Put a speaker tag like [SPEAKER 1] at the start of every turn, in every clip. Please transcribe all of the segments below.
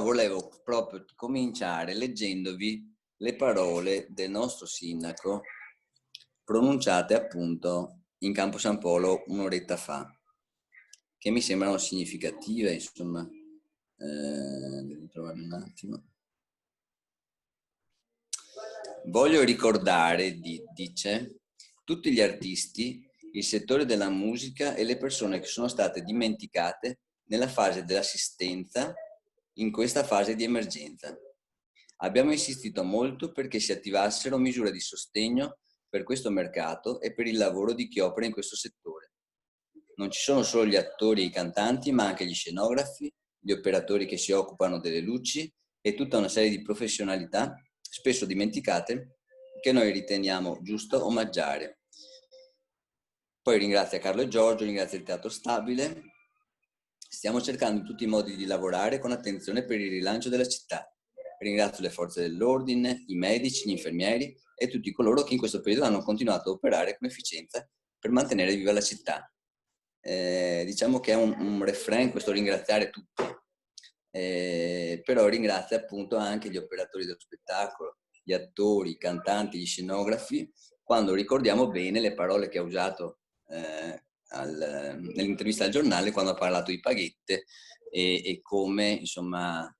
[SPEAKER 1] però volevo proprio cominciare leggendovi le parole del nostro sindaco pronunciate appunto in Campo San Polo un'oretta fa, che mi sembrano significative, insomma. Devo trovare un attimo. Voglio ricordare, dice, tutti gli artisti, il settore della musica e le persone che sono state dimenticate nella fase dell'assistenza in questa fase di emergenza. Abbiamo insistito molto perché si attivassero misure di sostegno per questo mercato e per il lavoro di chi opera in questo settore. Non ci sono solo gli attori e i cantanti, ma anche gli scenografi, gli operatori che si occupano delle luci e tutta una serie di professionalità spesso dimenticate che noi riteniamo giusto omaggiare. Poi ringrazio Carlo e Giorgio, ringrazio il Teatro Stabile. Stiamo cercando in tutti i modi di lavorare con attenzione per il rilancio della città. Ringrazio le forze dell'ordine, i medici, gli infermieri e tutti coloro che in questo periodo hanno continuato a operare con efficienza per mantenere viva la città. Diciamo che è un refrain questo ringraziare tutti, però ringrazio appunto anche gli operatori dello spettacolo, gli attori, i cantanti, gli scenografi, quando ricordiamo bene le parole che ha usato nell'intervista al giornale quando ha parlato di paghette e come insomma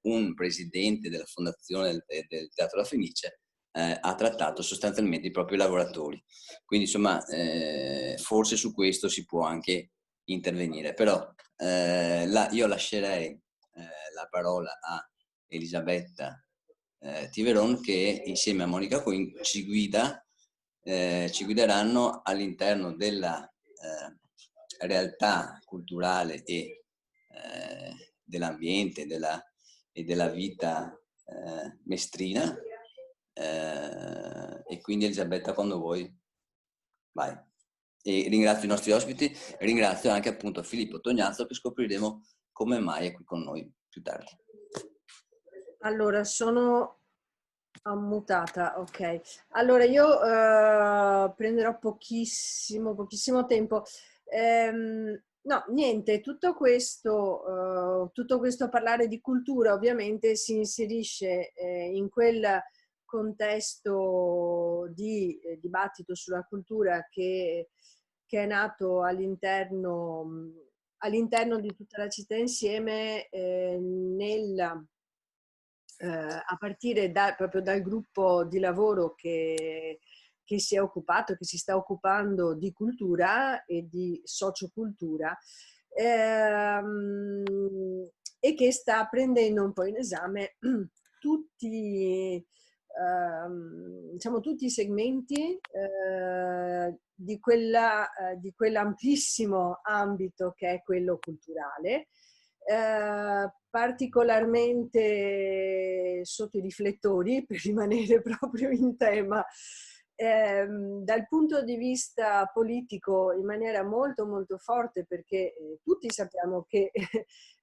[SPEAKER 1] un presidente della fondazione del Teatro La Fenice ha trattato sostanzialmente i propri lavoratori. Quindi insomma forse su questo si può anche intervenire, però io lascerei la parola a Elisabetta Tiveron, che insieme a Monica Quinn ci guideranno all'interno della realtà culturale e dell'ambiente e della vita mestrina. E quindi Elisabetta, quando vuoi, vai. E ringrazio i nostri ospiti e ringrazio anche appunto Filippo Tognazzo, che scopriremo come mai è qui con noi più tardi.
[SPEAKER 2] Allora, sono ammutata, ok. Allora io prenderò pochissimo tempo. No, niente, tutto questo parlare di cultura ovviamente si inserisce in quel contesto di dibattito sulla cultura che è nato all'interno di tutta la città insieme a partire proprio dal gruppo di lavoro che si è occupato, che si sta occupando di cultura e di sociocultura, e che sta prendendo un po' in esame tutti, diciamo, tutti i segmenti di quell'amplissimo ambito che è quello culturale. Particolarmente sotto i riflettori, per rimanere proprio in tema, dal punto di vista politico in maniera molto molto forte, perché tutti sappiamo che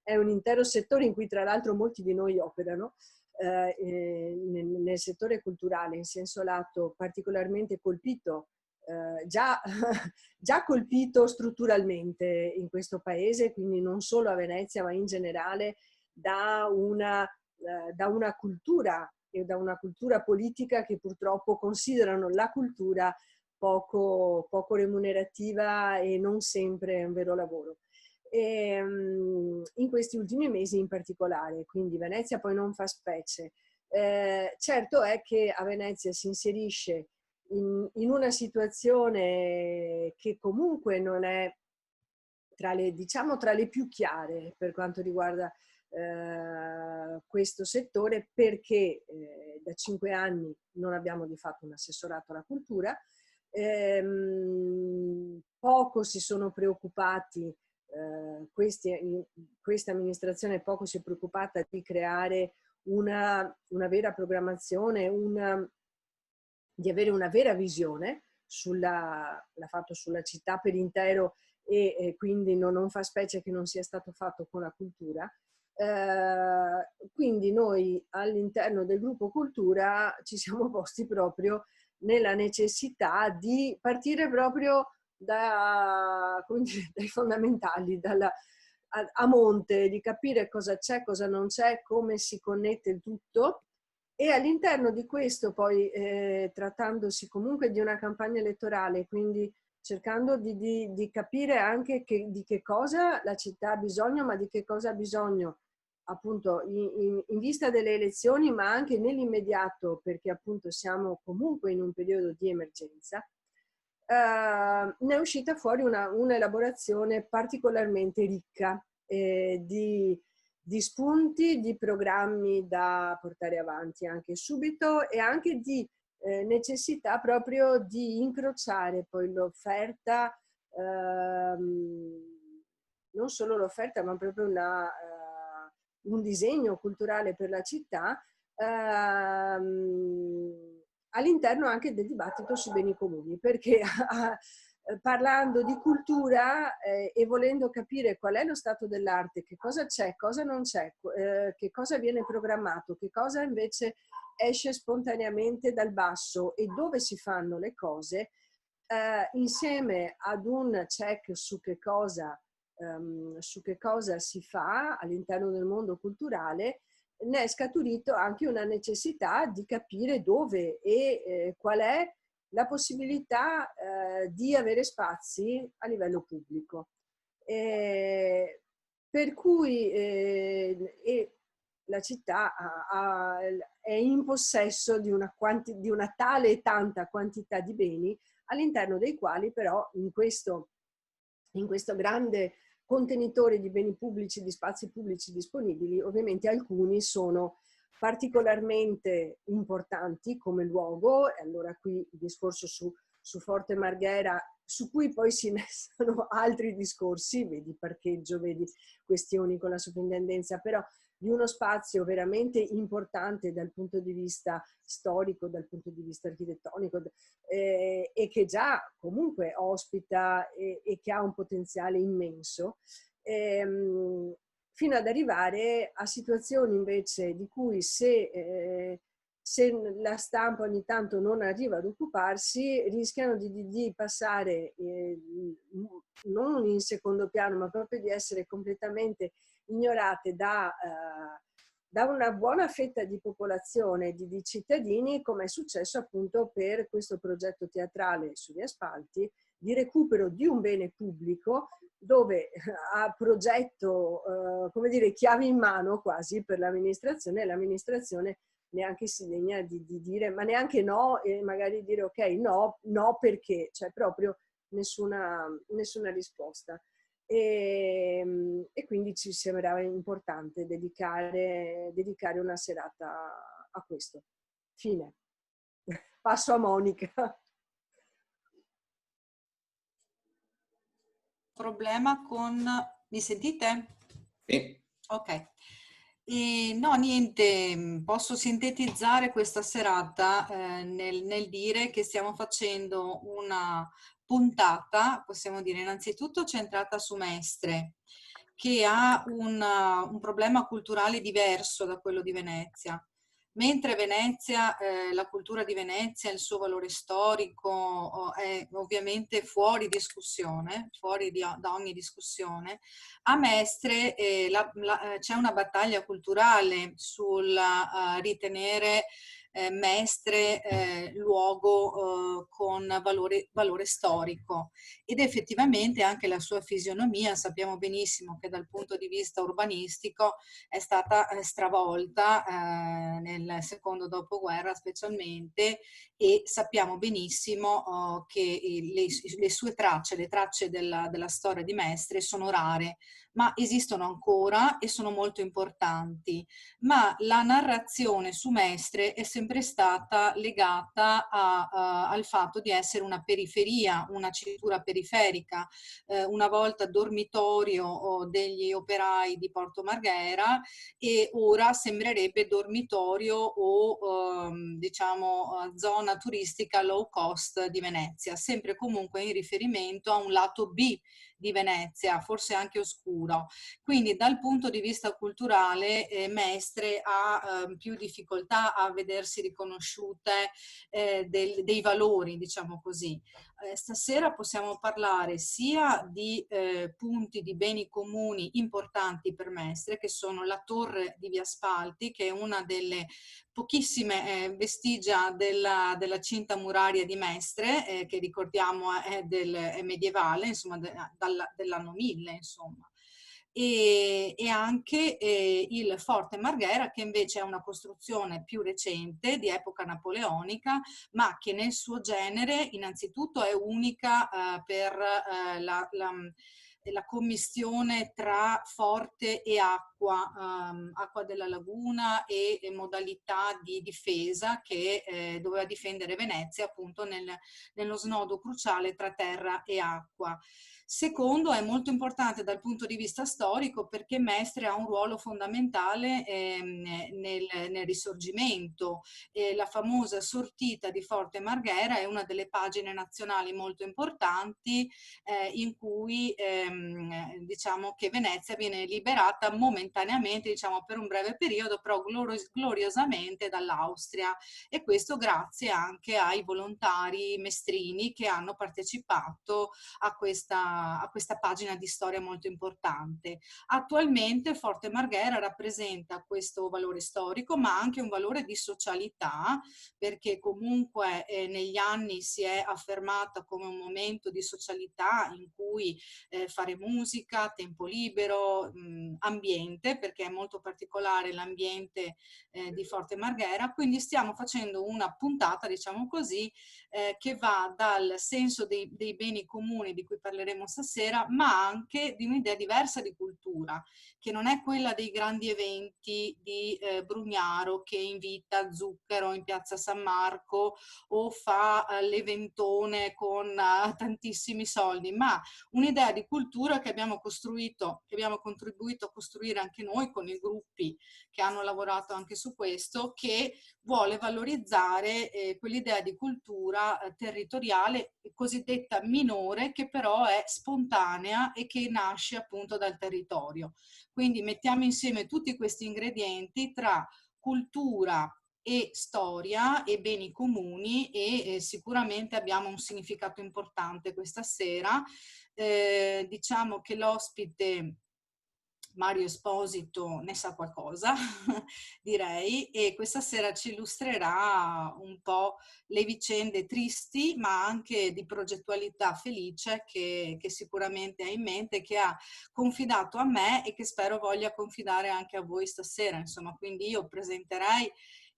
[SPEAKER 2] è un intero settore in cui tra l'altro molti di noi operano, nel settore culturale in senso lato, particolarmente colpito, già colpito strutturalmente in questo paese, quindi non solo a Venezia ma in generale da una cultura e da una cultura politica che purtroppo considerano la cultura poco remunerativa e non sempre un vero lavoro. E, in questi ultimi mesi in particolare, quindi Venezia poi non fa specie. Certo è che a Venezia si inserisce in una situazione che comunque non è tra le più chiare per quanto riguarda questo settore, perché da 5 anni non abbiamo di fatto un assessorato alla cultura, poco si sono preoccupati, questa amministrazione poco si è preoccupata di creare una vera programmazione, di avere una vera visione l'ha fatto sulla città per intero, e quindi non fa specie che non sia stato fatto con la cultura. Quindi noi all'interno del gruppo cultura ci siamo posti proprio nella necessità di partire proprio dai fondamentali, a monte, di capire cosa c'è, cosa non c'è, come si connette il tutto. E all'interno di questo poi, trattandosi comunque di una campagna elettorale, quindi cercando di capire anche di che cosa la città ha bisogno, ma di che cosa ha bisogno appunto in vista delle elezioni, ma anche nell'immediato, perché appunto siamo comunque in un periodo di emergenza, ne è uscita fuori un'elaborazione particolarmente ricca di spunti, di programmi da portare avanti anche subito e anche di necessità proprio di incrociare poi l'offerta, non solo l'offerta, ma proprio un disegno culturale per la città, all'interno anche del dibattito sui beni comuni, perché parlando di cultura e volendo capire qual è lo stato dell'arte, che cosa c'è, cosa non c'è, che cosa viene programmato, che cosa invece esce spontaneamente dal basso e dove si fanno le cose, insieme ad un check su che cosa si fa all'interno del mondo culturale, ne è scaturito anche una necessità di capire dove e qual è la possibilità di avere spazi a livello pubblico. Per cui la città è in possesso di una tale e tanta quantità di beni, all'interno dei quali però in questo grande contenitore di beni pubblici, di spazi pubblici disponibili, ovviamente alcuni sono particolarmente importanti come luogo, e allora qui il discorso su Forte Marghera, su cui poi si innestano altri discorsi, vedi parcheggio, vedi questioni con la soprintendenza, però di uno spazio veramente importante dal punto di vista storico, dal punto di vista architettonico, e che già comunque ospita e che ha un potenziale immenso, fino ad arrivare a situazioni invece di cui se la stampa ogni tanto non arriva ad occuparsi, rischiano di passare non in secondo piano, ma proprio di essere completamente ignorate da una buona fetta di popolazione, di cittadini, come è successo appunto per questo progetto teatrale sugli Aspalti, di recupero di un bene pubblico dove ha progetto, come dire, chiavi in mano quasi per l'amministrazione, e l'amministrazione neanche si degna di dire, ma neanche no, e magari dire ok, no perché, cioè proprio nessuna risposta. E quindi ci sembrava importante dedicare una serata a questo. Fine. Passo a Monica.
[SPEAKER 3] Problema con... Mi sentite?
[SPEAKER 1] Sì.
[SPEAKER 3] Ok. No, niente, posso sintetizzare questa serata nel dire che stiamo facendo una puntata, possiamo dire innanzitutto centrata su Mestre, che ha un problema culturale diverso da quello di Venezia. Mentre Venezia, la cultura di Venezia, il suo valore storico è ovviamente fuori discussione, da ogni discussione, a Mestre c'è una battaglia culturale sul ritenere Mestre luogo con valore storico, ed effettivamente anche la sua fisionomia, sappiamo benissimo che dal punto di vista urbanistico è stata stravolta nel secondo dopoguerra specialmente, e sappiamo benissimo che le sue tracce, le tracce della storia di Mestre sono rare, ma esistono ancora e sono molto importanti. Ma la narrazione su Mestre è sempre stata legata al fatto di essere una periferia, una città periferica, una volta dormitorio degli operai di Porto Marghera, e ora sembrerebbe dormitorio o diciamo zona turistica low cost di Venezia, sempre comunque in riferimento a un lato B di Venezia, forse anche oscuro. Quindi dal punto di vista culturale Mestre ha più difficoltà a vedersi riconosciute dei valori, diciamo così. stasera possiamo parlare sia di punti di beni comuni importanti per Mestre, che sono la torre di Via Spalti, che è una delle pochissime vestigia della cinta muraria di Mestre, che ricordiamo è medievale, insomma, dell'anno 1000, insomma. E anche il Forte Marghera, che invece è una costruzione più recente, di epoca napoleonica, ma che nel suo genere innanzitutto è unica per la commistione tra forte e acqua, acqua della laguna e modalità di difesa che doveva difendere Venezia appunto nello snodo cruciale tra terra e acqua. Secondo, è molto importante dal punto di vista storico perché Mestre ha un ruolo fondamentale nel Risorgimento. La famosa sortita di Forte Marghera è una delle pagine nazionali molto importanti in cui diciamo che Venezia viene liberata momentaneamente, diciamo per un breve periodo, però gloriosamente dall'Austria, e questo grazie anche ai volontari mestrini che hanno partecipato a questa pagina di storia molto importante. Attualmente Forte Marghera rappresenta questo valore storico, ma anche un valore di socialità, perché comunque negli anni si è affermata come un momento di socialità in cui fare musica, tempo libero, ambiente, perché è molto particolare l'ambiente di Forte Marghera. Quindi stiamo facendo una puntata, diciamo così, che va dal senso dei beni comuni di cui parleremo stasera, ma anche di un'idea diversa di cultura, che non è quella dei grandi eventi di Brugnaro che invita Zucchero in piazza San Marco o fa l'eventone con tantissimi soldi, ma un'idea di cultura che abbiamo costruito, che abbiamo contribuito a costruire anche noi con i gruppi che hanno lavorato anche su questo, che vuole valorizzare quell'idea di cultura territoriale cosiddetta minore, che però è spontanea e che nasce appunto dal territorio. Quindi mettiamo insieme tutti questi ingredienti tra cultura e storia e beni comuni e sicuramente abbiamo un significato importante questa sera. Diciamo che l'ospite Mario Esposito ne sa qualcosa, direi, e questa sera ci illustrerà un po' le vicende tristi, ma anche di progettualità felice che sicuramente ha in mente, che ha confidato a me e che spero voglia confidare anche a voi stasera. Insomma, quindi io presenterei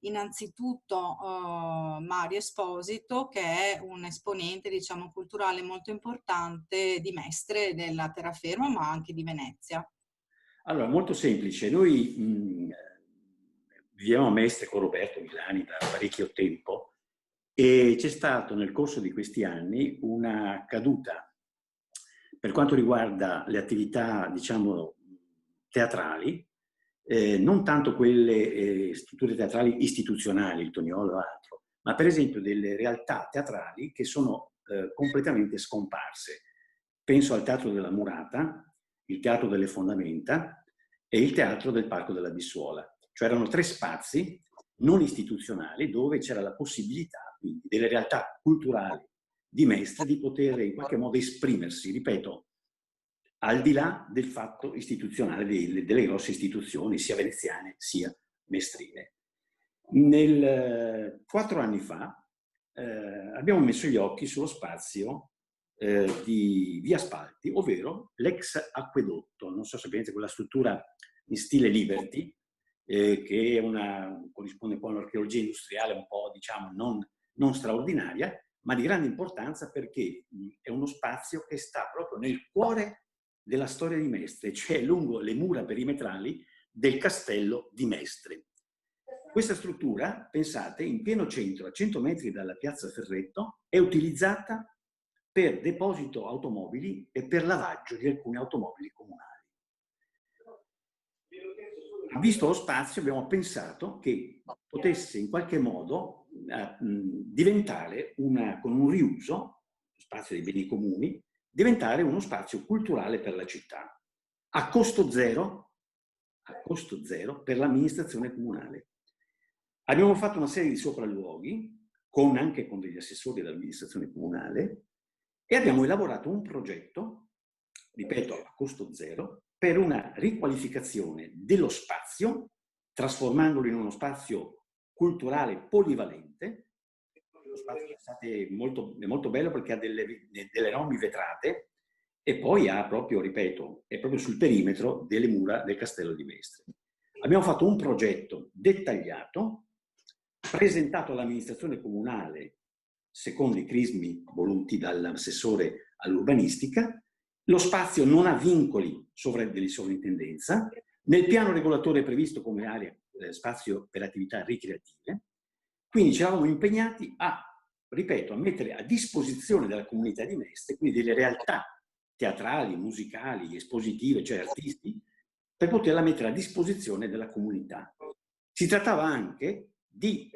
[SPEAKER 3] innanzitutto Mario Esposito, che è un esponente, diciamo, culturale molto importante di Mestre, della terraferma, ma anche di Venezia.
[SPEAKER 4] Allora, molto semplice. Noi viviamo a Mestre con Roberto Milani da parecchio tempo e c'è stato nel corso di questi anni una caduta per quanto riguarda le attività, diciamo, teatrali, non tanto quelle strutture teatrali istituzionali, il Toniolo o altro, ma per esempio delle realtà teatrali che sono completamente scomparse. Penso al Teatro della Murata, il Teatro delle Fondamenta e il Teatro del Parco della Bissuola. Cioè erano 3 spazi non istituzionali dove c'era la possibilità quindi delle realtà culturali di Mestre di poter in qualche modo esprimersi, ripeto, al di là del fatto istituzionale delle grosse istituzioni, sia veneziane sia mestrine. 4 anni fa abbiamo messo gli occhi sullo spazio di Via Spalti, ovvero l'ex acquedotto, non so se sapete, quella struttura in stile Liberty, che corrisponde poi a un'archeologia industriale un po', diciamo, non straordinaria, ma di grande importanza perché è uno spazio che sta proprio nel cuore della storia di Mestre, cioè lungo le mura perimetrali del castello di Mestre. Questa struttura, pensate, in pieno centro, a 100 metri dalla piazza Ferretto, è utilizzata per deposito automobili e per lavaggio di alcune automobili comunali. Visto lo spazio, abbiamo pensato che potesse in qualche modo diventare, con un riuso, lo spazio dei beni comuni, diventare uno spazio culturale per la città, a costo zero per l'amministrazione comunale. Abbiamo fatto una serie di sopralluoghi, anche con degli assessori dell'amministrazione comunale, e abbiamo elaborato un progetto, ripeto, a costo zero, per una riqualificazione dello spazio, trasformandolo in uno spazio culturale polivalente. Lo spazio è molto bello perché ha delle enormi vetrate e poi ha proprio, ripeto, è proprio sul perimetro delle mura del Castello di Mestre. Abbiamo fatto un progetto dettagliato, presentato all'amministrazione comunale secondo i crismi voluti dall'assessore all'urbanistica. Lo spazio non ha vincoli di sovrintendenza. Nel piano regolatore è previsto come area spazio per attività ricreative. Quindi ci eravamo impegnati ripeto, a mettere a disposizione della comunità di Mestre, quindi delle realtà teatrali, musicali, espositive, cioè artisti, per poterla mettere a disposizione della comunità. Si trattava anche di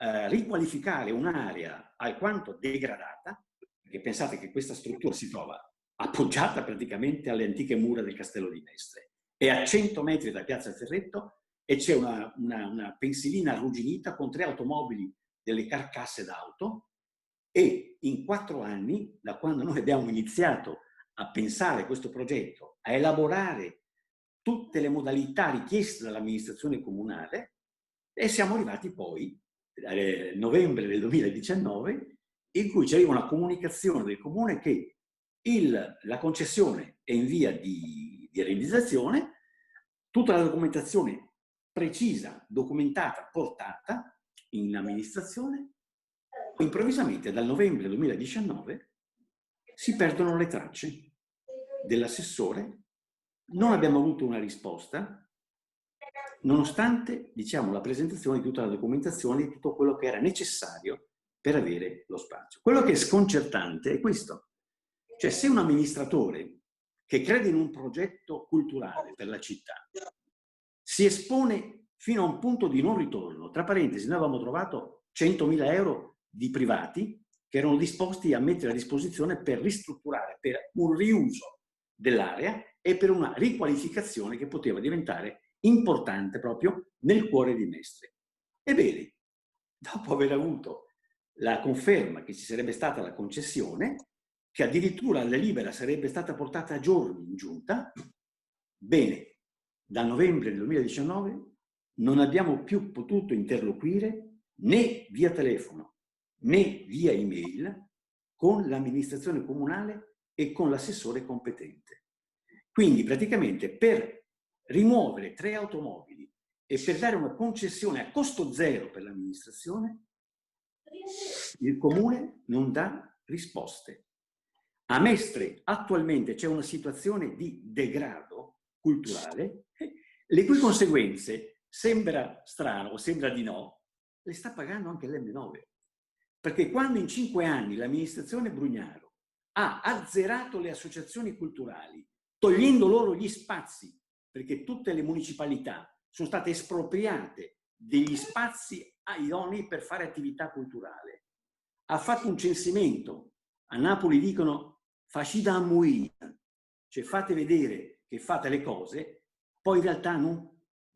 [SPEAKER 4] riqualificare un'area alquanto degradata, perché pensate che questa struttura si trova appoggiata praticamente alle antiche mura del Castello di Mestre, è a 100 metri da Piazza Ferretto e c'è una pensilina arrugginita con 3 automobili delle carcasse d'auto, e in 4 anni, da quando noi abbiamo iniziato a pensare questo progetto, a elaborare tutte le modalità richieste dall'amministrazione comunale, e siamo arrivati poi a novembre del 2019, in cui c'era una comunicazione del comune che la concessione è in via di realizzazione, tutta la documentazione precisa, documentata, portata in amministrazione. Improvvisamente dal novembre 2019 si perdono le tracce dell'assessore, non abbiamo avuto una risposta, nonostante, diciamo, la presentazione di tutta la documentazione, di tutto quello che era necessario per avere lo spazio. Quello che è sconcertante è questo. Cioè, se un amministratore che crede in un progetto culturale per la città si espone fino a un punto di non ritorno, tra parentesi, noi avevamo trovato 100.000 euro di privati che erano disposti a mettere a disposizione per ristrutturare, per un riuso dell'area e per una riqualificazione che poteva diventare importante proprio nel cuore di Mestre. Ebbene, dopo aver avuto la conferma che ci sarebbe stata la concessione, che addirittura la delibera sarebbe stata portata a giorni in giunta, bene, da novembre del 2019 non abbiamo più potuto interloquire né via telefono né via email con l'amministrazione comunale e con l'assessore competente. Quindi praticamente per rimuovere 3 automobili e per dare una concessione a costo zero per l'amministrazione, il comune non dà risposte. A Mestre attualmente c'è una situazione di degrado culturale, le cui conseguenze, sembra strano, sembra di no, le sta pagando anche l'M9. Perché quando in 5 anni l'amministrazione Brugnaro ha azzerato le associazioni culturali, togliendo loro gli spazi, perché tutte le municipalità sono state espropriate degli spazi idonei per fare attività culturale, ha fatto un censimento, a Napoli dicono facida a muina, cioè fate vedere che fate le cose, poi in realtà non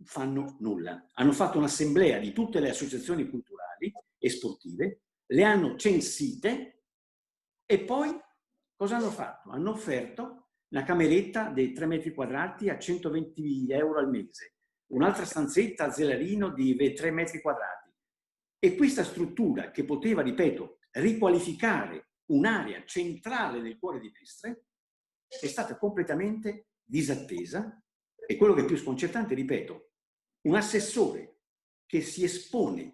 [SPEAKER 4] fanno nulla. Hanno fatto un'assemblea di tutte le associazioni culturali e sportive, le hanno censite e poi cosa hanno fatto? Hanno offerto una cameretta dei 3 metri quadrati a 120 euro al mese, un'altra stanzetta a Zelarino di 3 metri quadrati. E questa struttura che poteva, ripeto, riqualificare un'area centrale nel cuore di Mestre è stata completamente disattesa, e quello che è più sconcertante, ripeto, un assessore che si espone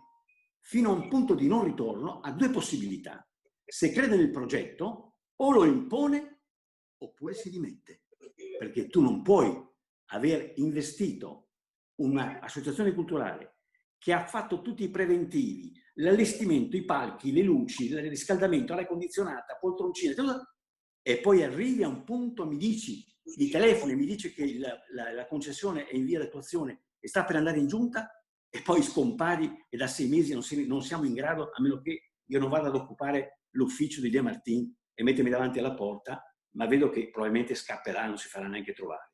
[SPEAKER 4] fino a un punto di non ritorno ha 2 possibilità. Se crede nel progetto, o lo impone oppure si dimette, perché tu non puoi aver investito un'associazione culturale che ha fatto tutti i preventivi, l'allestimento, i palchi, le luci, il riscaldamento, l'aria condizionata, poltroncine, tutto, e poi arrivi a un punto, mi telefoni, mi dici che la concessione è in via di attuazione e sta per andare in giunta, e poi scompari e da 6 mesi non siamo in grado, a meno che io non vada ad occupare l'ufficio di De Martin e mettermi davanti alla porta, ma vedo che probabilmente scapperà, non si farà neanche trovare.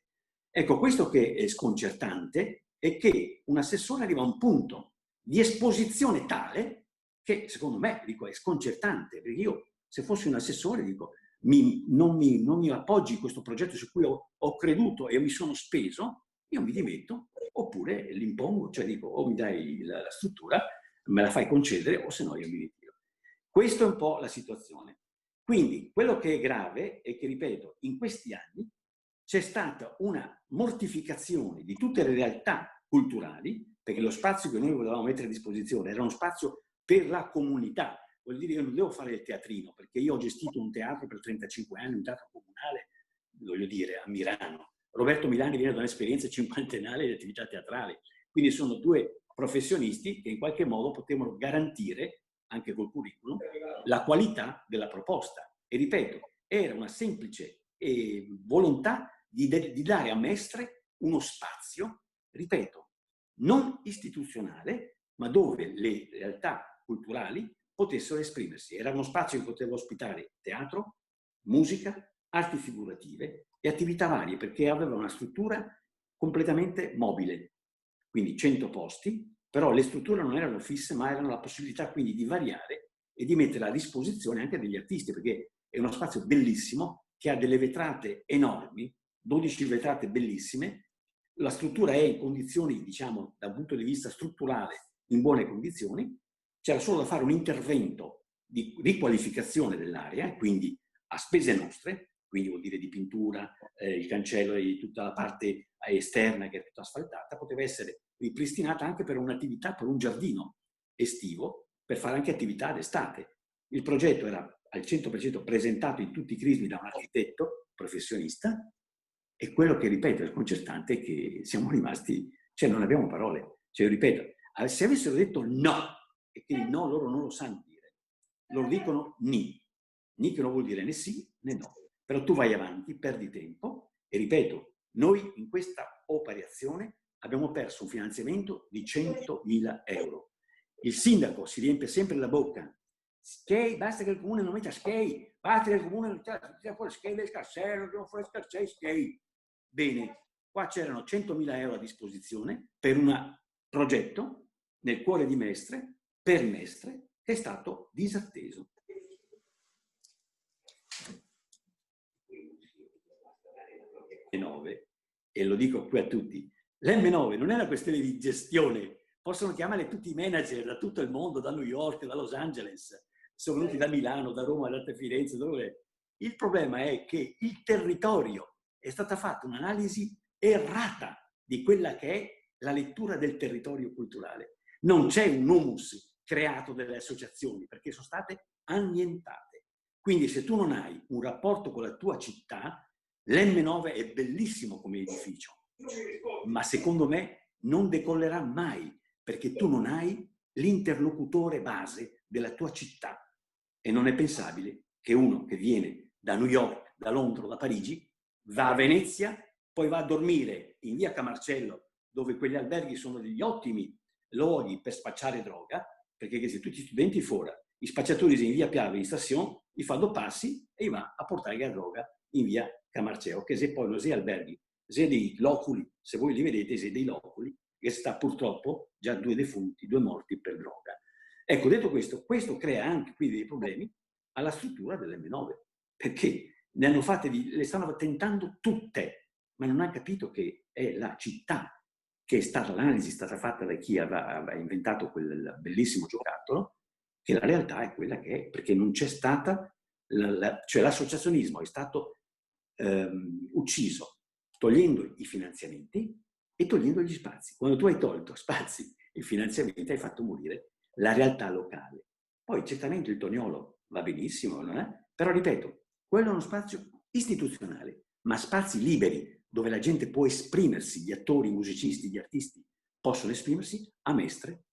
[SPEAKER 4] Ecco, questo che è sconcertante è che un assessore arriva a un punto di esposizione tale che, secondo me, dico, è sconcertante, perché io, se fossi un assessore, dico, non mi appoggi in questo progetto su cui ho creduto e mi sono speso, io mi dimetto, oppure l'impongo, cioè dico o mi dai la struttura, me la fai concedere, o se no io mi ritiro. Questa è un po' la situazione. Quindi quello che è grave è che, ripeto, in questi anni c'è stata una mortificazione di tutte le realtà culturali, perché lo spazio che noi volevamo mettere a disposizione era uno spazio per la comunità. Vuol dire che io non devo fare il teatrino, perché io ho gestito un teatro per 35 anni, un teatro comunale, voglio dire, a Milano. Roberto Milani viene da un'esperienza cinquantennale di attività teatrale. Quindi sono due professionisti che in qualche modo potevano garantire, anche col curriculum, la qualità della proposta. E ripeto, era una semplice volontà di dare a Mestre uno spazio, ripeto, non istituzionale, ma dove le realtà culturali potessero esprimersi. Era uno spazio che poteva ospitare teatro, musica, arti figurative e attività varie, perché aveva una struttura completamente mobile, quindi 100 posti, però le strutture non erano fisse, ma erano la possibilità quindi di variare e di mettere a disposizione anche degli artisti, perché è uno spazio bellissimo che ha delle vetrate enormi, 12 vetrate bellissime, la struttura è in condizioni, diciamo, da un punto di vista strutturale, in buone condizioni, c'era solo da fare un intervento di riqualificazione dell'area, quindi a spese nostre, quindi vuol dire di pintura, il cancello e tutta la parte esterna che è tutta asfaltata, poteva essere ripristinata anche per un'attività, per un giardino estivo, per fare anche attività d'estate. Il progetto era al 100% presentato in tutti i crismi da un architetto professionista e quello che, ripeto, è sconcertante è che siamo rimasti, cioè non abbiamo parole. Cioè, ripeto, se avessero detto no, e che il no loro non lo sanno dire, loro dicono ni. Ni che non vuol dire né sì né no. Però tu vai avanti, perdi tempo e, ripeto, noi in questa operazione abbiamo perso un finanziamento di 100.000 euro. Il sindaco si riempie sempre la bocca. Skei, basta che il comune non metta skei, basta che il comune non tira fuori skei del cassello, non fuori skei. Bene, qua c'erano 100.000 euro a disposizione per un progetto nel cuore di Mestre, per Mestre, che è stato disatteso. M9, e lo dico qui a tutti, l'M9 non è una questione di gestione, possono chiamare tutti i manager da tutto il mondo, da New York, da Los Angeles, sono venuti da Milano, da Roma, da Firenze, dove. Il problema è che il territorio è stata fatta un'analisi errata di quella che è la lettura del territorio culturale. Non c'è un humus creato dalle associazioni, perché sono state annientate. Quindi se tu non hai un rapporto con la tua città, l'M9 è bellissimo come edificio, ma secondo me non decollerà mai, perché tu non hai l'interlocutore base della tua città. E non è pensabile che uno che viene da New York, da Londra, da Parigi, va a Venezia, poi va a dormire in via Camarcello, dove quegli alberghi sono degli ottimi luoghi per spacciare droga, perché se tutti gli studenti fuori, i spacciatori in via Piave, in stazione, gli fanno passi e gli va a portare la droga in via Camarcello, che se poi non si alberghi, se dei loculi, se voi li vedete, se dei loculi, che sta purtroppo già 2 defunti, 2 morti per droga. Ecco, detto questo, questo crea anche qui dei problemi alla struttura dell'M9, perché ne hanno fatte, le stanno tentando tutte, ma non hanno capito che è la città che è stata, l'analisi è stata fatta da chi aveva inventato quel bellissimo giocattolo, che la realtà è quella che è, perché non c'è stata, cioè l'associazionismo è stato ucciso togliendo i finanziamenti e togliendo gli spazi. Quando tu hai tolto spazi e finanziamenti hai fatto morire la realtà locale. Poi certamente il Toniolo va benissimo, non è? Però ripeto, quello è uno spazio istituzionale, ma spazi liberi dove la gente può esprimersi, gli attori, i musicisti, gli artisti possono esprimersi, a Mestre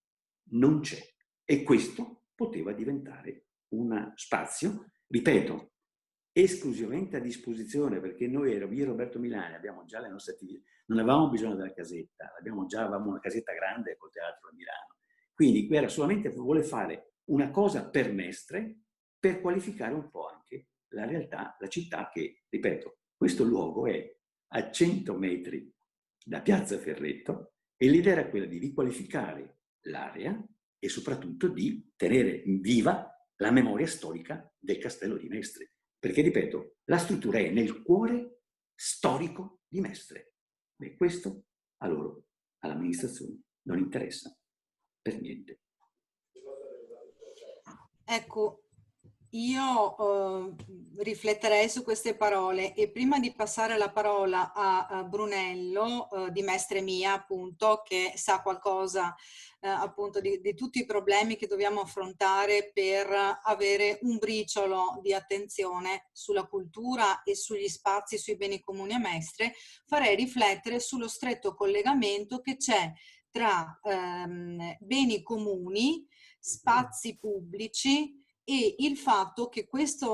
[SPEAKER 4] non c'è. E questo poteva diventare un spazio, ripeto, esclusivamente a disposizione, perché noi, io e Roberto Milani, abbiamo già le nostre attività, non avevamo bisogno della casetta, avevamo una casetta grande col teatro a Milano. Quindi era solamente, vuole fare una cosa per Mestre, per qualificare un po' anche la realtà, la città che, ripeto, questo luogo è a 100 metri da Piazza Ferretto e l'idea era quella di riqualificare l'area e soprattutto di tenere viva la memoria storica del Castello di Mestre. Perché, ripeto, la struttura è nel cuore storico di Mestre. E questo a loro, all'amministrazione, non interessa per niente.
[SPEAKER 3] Ecco, io rifletterei su queste parole e prima di passare la parola a Brunello, di Mestre Mia, appunto, che sa qualcosa appunto di tutti i problemi che dobbiamo affrontare per avere un briciolo di attenzione sulla cultura e sugli spazi, sui beni comuni a Mestre, farei riflettere sullo stretto collegamento che c'è tra beni comuni, spazi pubblici e il fatto che questa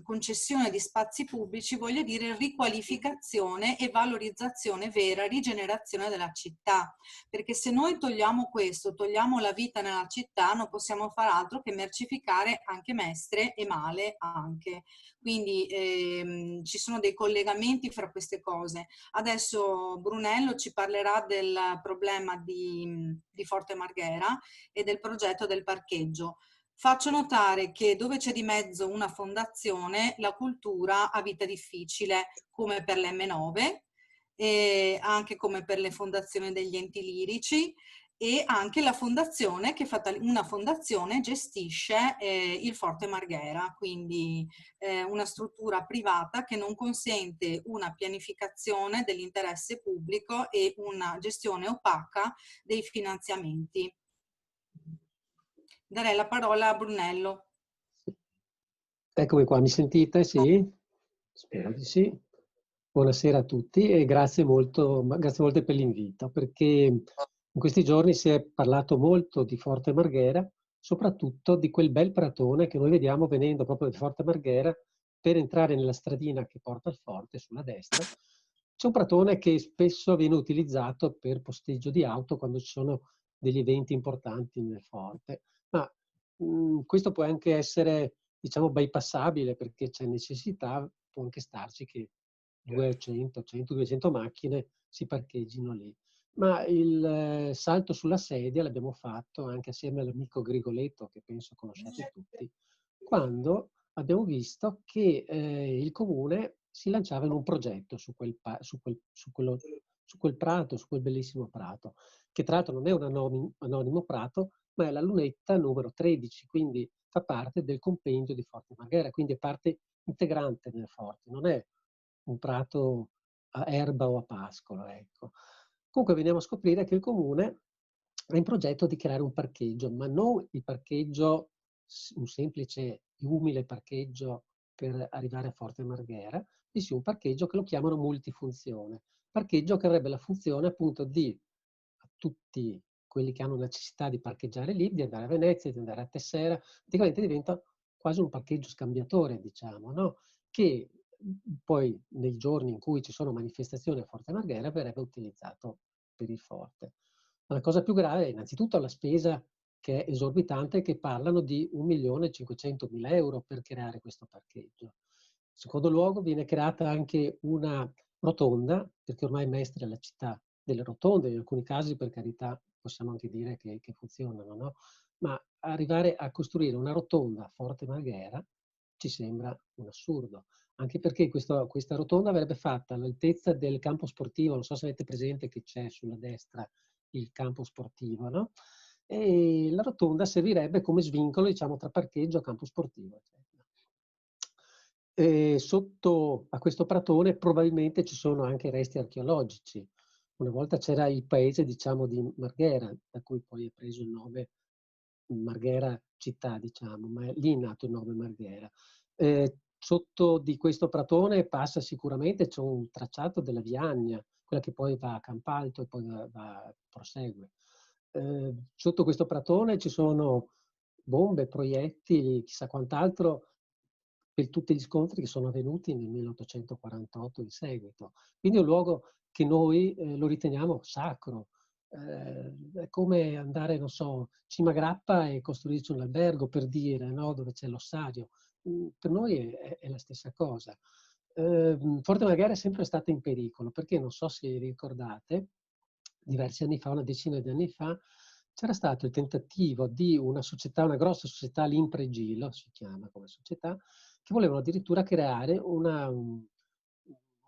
[SPEAKER 3] concessione di spazi pubblici voglia dire riqualificazione e valorizzazione vera, rigenerazione della città, perché se noi togliamo questo, togliamo la vita nella città, non possiamo far altro che mercificare anche Mestre e male anche. Quindi ci sono dei collegamenti fra queste cose. Adesso Brunello ci parlerà del problema di Forte Marghera e del progetto del parcheggio. Faccio notare che dove c'è di mezzo una fondazione, la cultura ha vita difficile, come per l'M9, e anche come per le fondazioni degli enti lirici, e anche la fondazione una fondazione gestisce il Forte Marghera, quindi una struttura privata che non consente una pianificazione dell'interesse pubblico e una gestione opaca dei finanziamenti. Darei la parola a Brunello.
[SPEAKER 5] Eccomi qua, mi sentite? Sì? Spero di sì. Buonasera a tutti e grazie molte per l'invito, perché in questi giorni si è parlato molto di Forte Marghera, soprattutto di quel bel pratone che noi vediamo venendo proprio da Forte Marghera per entrare nella stradina che porta al forte sulla destra. C'è un pratone che spesso viene utilizzato per posteggio di auto quando ci sono degli eventi importanti nel forte, ma questo può anche essere, diciamo, bypassabile perché c'è necessità, può anche starci che 200, 100, 200 macchine si parcheggino lì. Ma il salto sulla sedia l'abbiamo fatto anche assieme all'amico Grigoletto, che penso conosciate tutti, quando abbiamo visto che il comune si lanciava in un progetto su quel prato, su quel bellissimo prato, che tra l'altro non è un anonimo prato, ma è la lunetta numero 13, quindi fa parte del compendio di Forte Marghera, quindi è parte integrante del forte, non è un prato a erba o a pascolo, ecco. Comunque veniamo a scoprire che il comune ha in progetto di creare un parcheggio, ma non il parcheggio, un semplice, umile parcheggio per arrivare a Forte Marghera, bensì un parcheggio che lo chiamano multifunzione. Parcheggio che avrebbe la funzione appunto di a tutti quelli che hanno necessità di parcheggiare lì, di andare a Venezia, di andare a Tessera, praticamente diventa quasi un parcheggio scambiatore, diciamo, no? Che poi nei giorni in cui ci sono manifestazioni a Forte Marghera verrebbe utilizzato per il forte. Ma la cosa più grave è innanzitutto la spesa che è esorbitante, che parlano di 1.500.000 euro per creare questo parcheggio. In secondo luogo viene creata anche una rotonda, perché ormai Mestre è la città delle rotonde, in alcuni casi per carità possiamo anche dire che funzionano, no? Ma arrivare a costruire una rotonda a Forte Marghera ci sembra un assurdo, anche perché questa rotonda verrebbe fatta all'altezza del campo sportivo, non so se avete presente che c'è sulla destra il campo sportivo, no? E la rotonda servirebbe come svincolo, diciamo, tra parcheggio e campo sportivo, eccetera. E sotto a questo pratone probabilmente ci sono anche resti archeologici. Una volta c'era il paese, diciamo, di Marghera, da cui poi è preso il nome Marghera città, diciamo, ma è lì nato il nome Marghera. Sotto di questo pratone passa sicuramente, c'è un tracciato della Viagna, quella che poi va a Campalto e poi prosegue. Sotto questo pratone ci sono bombe, proiettili, chissà quant'altro, per tutti gli scontri che sono avvenuti nel 1848 in seguito. Quindi è un luogo che noi lo riteniamo sacro. È come andare, non so, Cimagrappa e costruirci un albergo, per dire, no? Dove c'è l'ossario. Per noi è la stessa cosa. Forte Marghera è sempre stata in pericolo, perché non so se ricordate, diversi anni fa, una decina di anni fa, c'era stato il tentativo di una società, una grossa società, l'Impregilo si chiama come società, che volevano addirittura creare un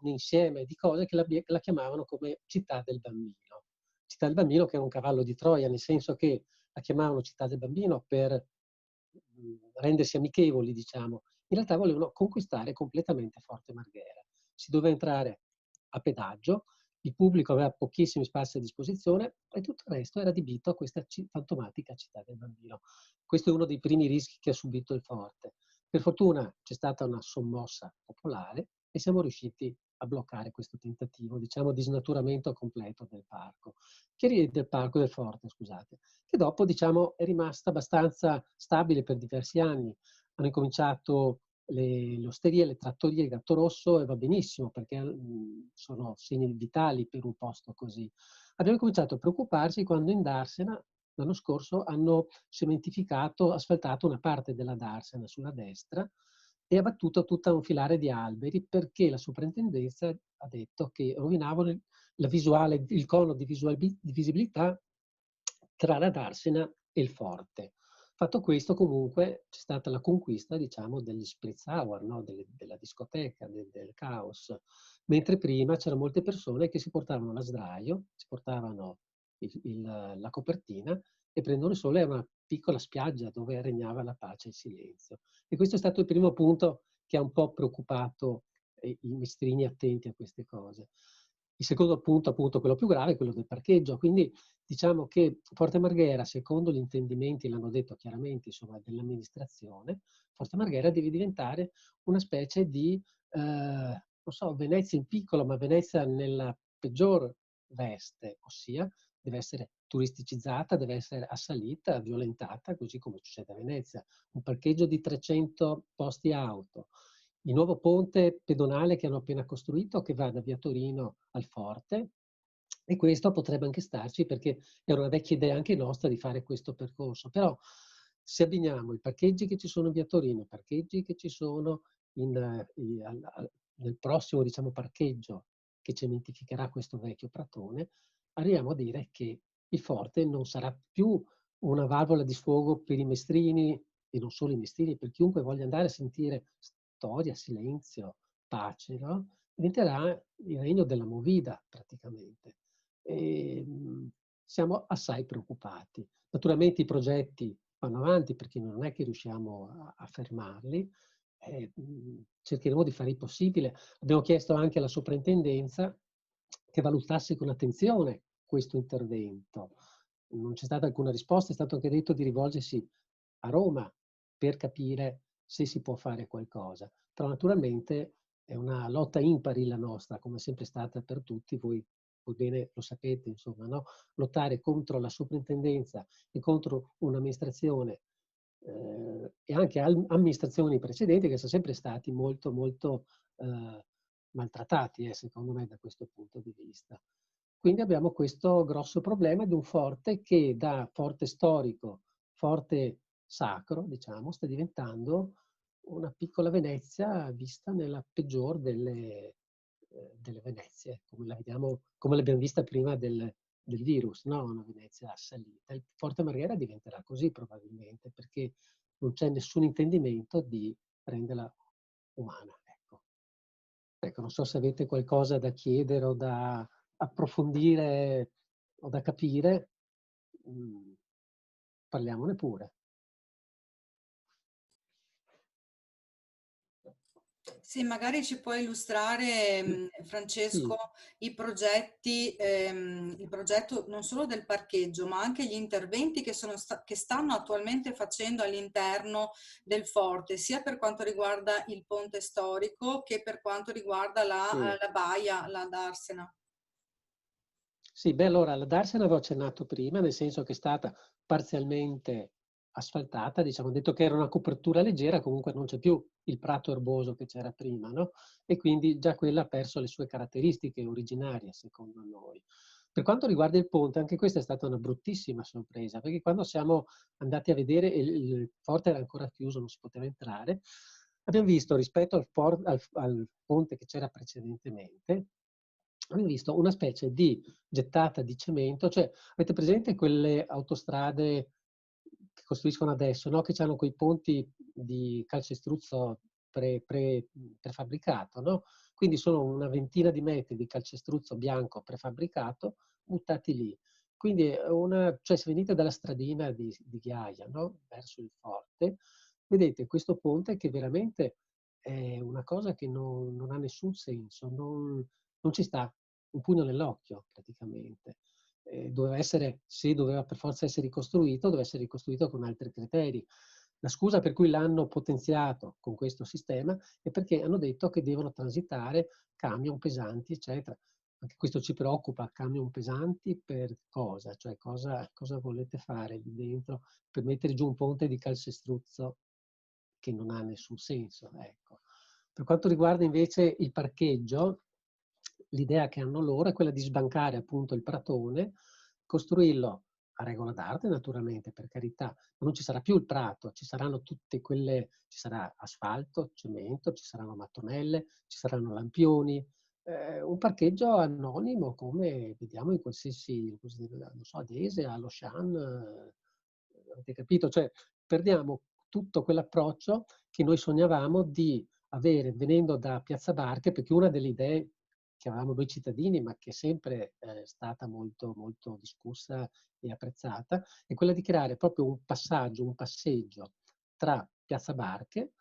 [SPEAKER 5] insieme di cose che la chiamavano come città del bambino. Città del bambino che era un cavallo di Troia, nel senso che la chiamavano città del bambino per rendersi amichevoli, diciamo. In realtà volevano conquistare completamente Forte Marghera. Si doveva entrare a pedaggio, il pubblico aveva pochissimi spazi a disposizione e tutto il resto era adibito a questa fantomatica città del bambino. Questo è uno dei primi rischi che ha subito il Forte. Per fortuna c'è stata una sommossa popolare e siamo riusciti a bloccare questo tentativo, diciamo, di snaturamento completo del parco, del parco del Forte, scusate, che dopo, diciamo, è rimasta abbastanza stabile per diversi anni. Hanno incominciato le osterie, le trattorie, il Gatto Rosso e va benissimo perché sono segni vitali per un posto così. Abbiamo cominciato a preoccuparci quando in Darsena l'anno scorso hanno cementificato, asfaltato una parte della Darsena sulla destra e abbattuto tutta un filare di alberi perché la soprintendenza ha detto che rovinavano la visuale, il cono di visibilità tra la Darsena e il Forte. Fatto questo, comunque, c'è stata la conquista, diciamo, degli spritz hour, no? Della discoteca, del caos. Mentre prima c'erano molte persone che si portavano la sdraio, si portavano la copertina e prendono il sole a una piccola spiaggia dove regnava la pace e il silenzio. E questo è stato il primo punto che ha un po' preoccupato i mestrini attenti a queste cose. Il secondo punto, appunto, quello più grave, è quello del parcheggio. Quindi diciamo che Forte Marghera, secondo gli intendimenti, l'hanno detto chiaramente, insomma, dell'amministrazione, Forte Marghera deve diventare una specie di, non so, Venezia in piccolo, ma Venezia nella peggior veste, ossia deve essere turisticizzata, deve essere assalita, violentata, così come succede a Venezia. Un parcheggio di 300 posti auto, il nuovo ponte pedonale che hanno appena costruito che va da via Torino al Forte, e questo potrebbe anche starci perché era una vecchia idea anche nostra di fare questo percorso. Però se abbiniamo i parcheggi che ci sono in via Torino, i parcheggi che ci sono nel prossimo, diciamo, parcheggio che cementificherà questo vecchio pratone, arriviamo a dire che il Forte non sarà più una valvola di sfogo per i mestrini e non solo i mestrini, per chiunque voglia andare a sentire storia, silenzio, pace, no? Diventerà il regno della movida praticamente. E siamo assai preoccupati. Naturalmente i progetti vanno avanti perché non è che riusciamo a fermarli, cercheremo di fare il possibile. Abbiamo chiesto anche alla soprintendenza che valutasse con attenzione questo intervento. Non c'è stata alcuna risposta, è stato anche detto di rivolgersi a Roma per capire se si può fare qualcosa. Però naturalmente è una lotta impari la nostra, come è sempre stata per tutti, voi bene lo sapete, insomma, no? Lottare contro la soprintendenza e contro un'amministrazione e anche amministrazioni precedenti che sono sempre stati molto, molto maltrattati, secondo me, da questo punto di vista. Quindi abbiamo questo grosso problema di un forte che da forte storico, forte sacro, diciamo, sta diventando una piccola Venezia vista nella peggior delle Venezie, come l'abbiamo vista prima del virus, no? Una Venezia assalita. Il Forte Marghera diventerà così probabilmente, perché non c'è nessun intendimento di renderla umana. Ecco, non so se avete qualcosa da chiedere o da approfondire o da capire, parliamone pure.
[SPEAKER 3] Sì, magari ci puoi illustrare, Francesco,
[SPEAKER 5] Sì.
[SPEAKER 3] i progetti, il progetto non solo del parcheggio, ma anche gli interventi che stanno attualmente facendo all'interno del Forte, sia per quanto riguarda il ponte storico che per quanto riguarda la baia, la Darsena.
[SPEAKER 5] Sì, beh, allora la Darsena avevo accennato prima, nel senso che è stata parzialmente asfaltata, diciamo, detto che era una copertura leggera, comunque non c'è più il prato erboso che c'era prima, no? E quindi già quella ha perso le sue caratteristiche originarie, secondo noi. Per quanto riguarda il ponte, anche questa è stata una bruttissima sorpresa, perché quando siamo andati a vedere, il forte era ancora chiuso, non si poteva entrare, abbiamo visto rispetto al ponte che c'era precedentemente, abbiamo visto una specie di gettata di cemento, cioè avete presente quelle autostrade che costruiscono adesso, no? Che hanno quei ponti di calcestruzzo prefabbricato, no? Quindi sono una ventina di metri di calcestruzzo bianco prefabbricato buttati lì. Quindi cioè se venite dalla stradina di Ghiaia, no? Verso il forte, vedete questo ponte che veramente è una cosa che non ha nessun senso, non ci sta, un pugno nell'occhio praticamente. Se doveva per forza essere ricostruito, doveva essere ricostruito con altri criteri. La scusa per cui l'hanno potenziato con questo sistema è perché hanno detto che devono transitare camion pesanti, eccetera. Anche questo ci preoccupa, camion pesanti per cosa? Cioè cosa volete fare lì dentro per mettere giù un ponte di calcestruzzo che non ha nessun senso, ecco. Per quanto riguarda invece il parcheggio, l'idea che hanno loro è quella di sbancare appunto il pratone, costruirlo a regola d'arte naturalmente, per carità, ma non ci sarà più il prato, ci saranno tutte quelle, ci sarà asfalto, cemento, ci saranno mattonelle, ci saranno lampioni, un parcheggio anonimo come vediamo in qualsiasi, non so, ad Ese, allo Shan, avete capito? Cioè perdiamo tutto quell'approccio che noi sognavamo di avere venendo da Piazza Barche, perché una delle idee che avevamo noi cittadini, ma che è sempre stata molto, molto discussa e apprezzata, è quella di creare proprio un passeggio tra Piazza Barche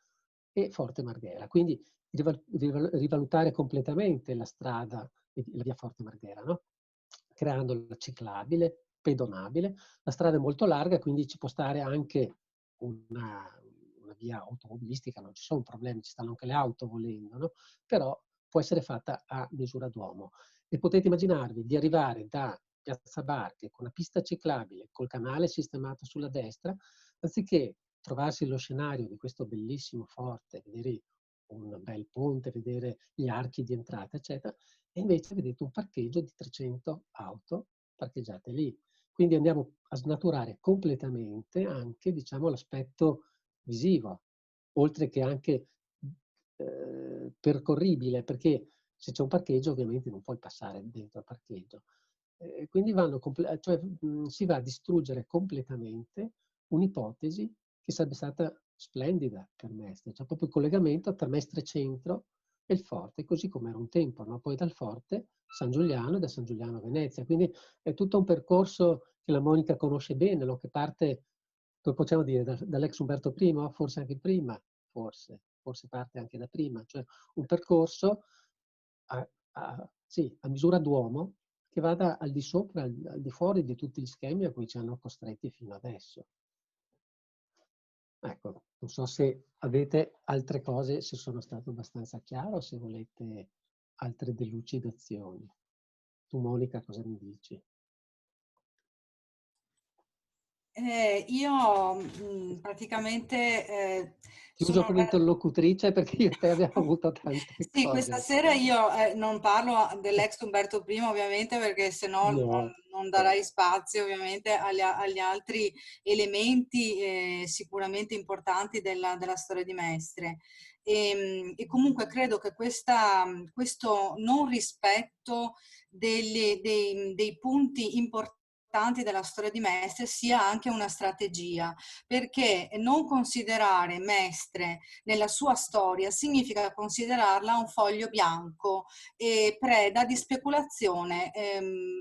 [SPEAKER 5] e Forte Marghera. Quindi rivalutare completamente la strada, la via Forte Marghera, no? Creandola ciclabile, pedonabile. La strada è molto larga, quindi ci può stare anche una via automobilistica, non ci sono problemi, ci stanno anche le auto volendo, no? Però può essere fatta a misura d'uomo. E potete immaginarvi di arrivare da Piazza Barche con una pista ciclabile, col canale sistemato sulla destra, anziché trovarsi lo scenario di questo bellissimo forte, vedere un bel ponte, vedere gli archi di entrata, eccetera, e invece vedete un parcheggio di 300 auto parcheggiate lì. Quindi andiamo a snaturare completamente anche, diciamo, l'aspetto visivo, oltre che anche percorribile, perché se c'è un parcheggio ovviamente non puoi passare dentro al parcheggio. Quindi si va a distruggere completamente un'ipotesi che sarebbe stata splendida per Mestre, cioè proprio il collegamento tra Mestre Centro e il Forte, così come era un tempo, no? Poi dal Forte San Giuliano e da San Giuliano a Venezia. Quindi è tutto un percorso che la Monica conosce bene, no? Che parte, come possiamo dire, dall'ex Umberto I, forse anche prima, forse parte anche da prima, cioè un percorso a misura d'uomo che vada al di sopra, al di fuori di tutti gli schemi a cui ci hanno costretti fino adesso. Ecco, non so se avete altre cose, se sono stato abbastanza chiaro, se volete altre delucidazioni. Tu Monica cosa mi dici?
[SPEAKER 3] Io praticamente
[SPEAKER 5] Ti uso come interlocutrice perché io e te abbiamo avuto tante
[SPEAKER 3] sì,
[SPEAKER 5] cose.
[SPEAKER 3] questa sera io non parlo dell'ex Umberto I ovviamente perché sennò non darai spazio ovviamente agli altri elementi sicuramente importanti della storia di Mestre. E comunque credo che questo non rispetto dei punti importanti della storia di Mestre sia anche una strategia, perché non considerare Mestre nella sua storia significa considerarla un foglio bianco e preda di speculazione.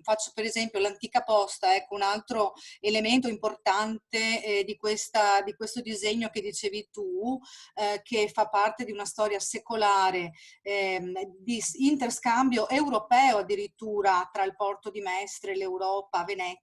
[SPEAKER 3] Faccio per esempio l'antica posta, ecco un altro elemento importante di questo disegno che dicevi tu, che fa parte di una storia secolare di interscambio europeo addirittura tra il porto di Mestre, l'Europa, Venezia.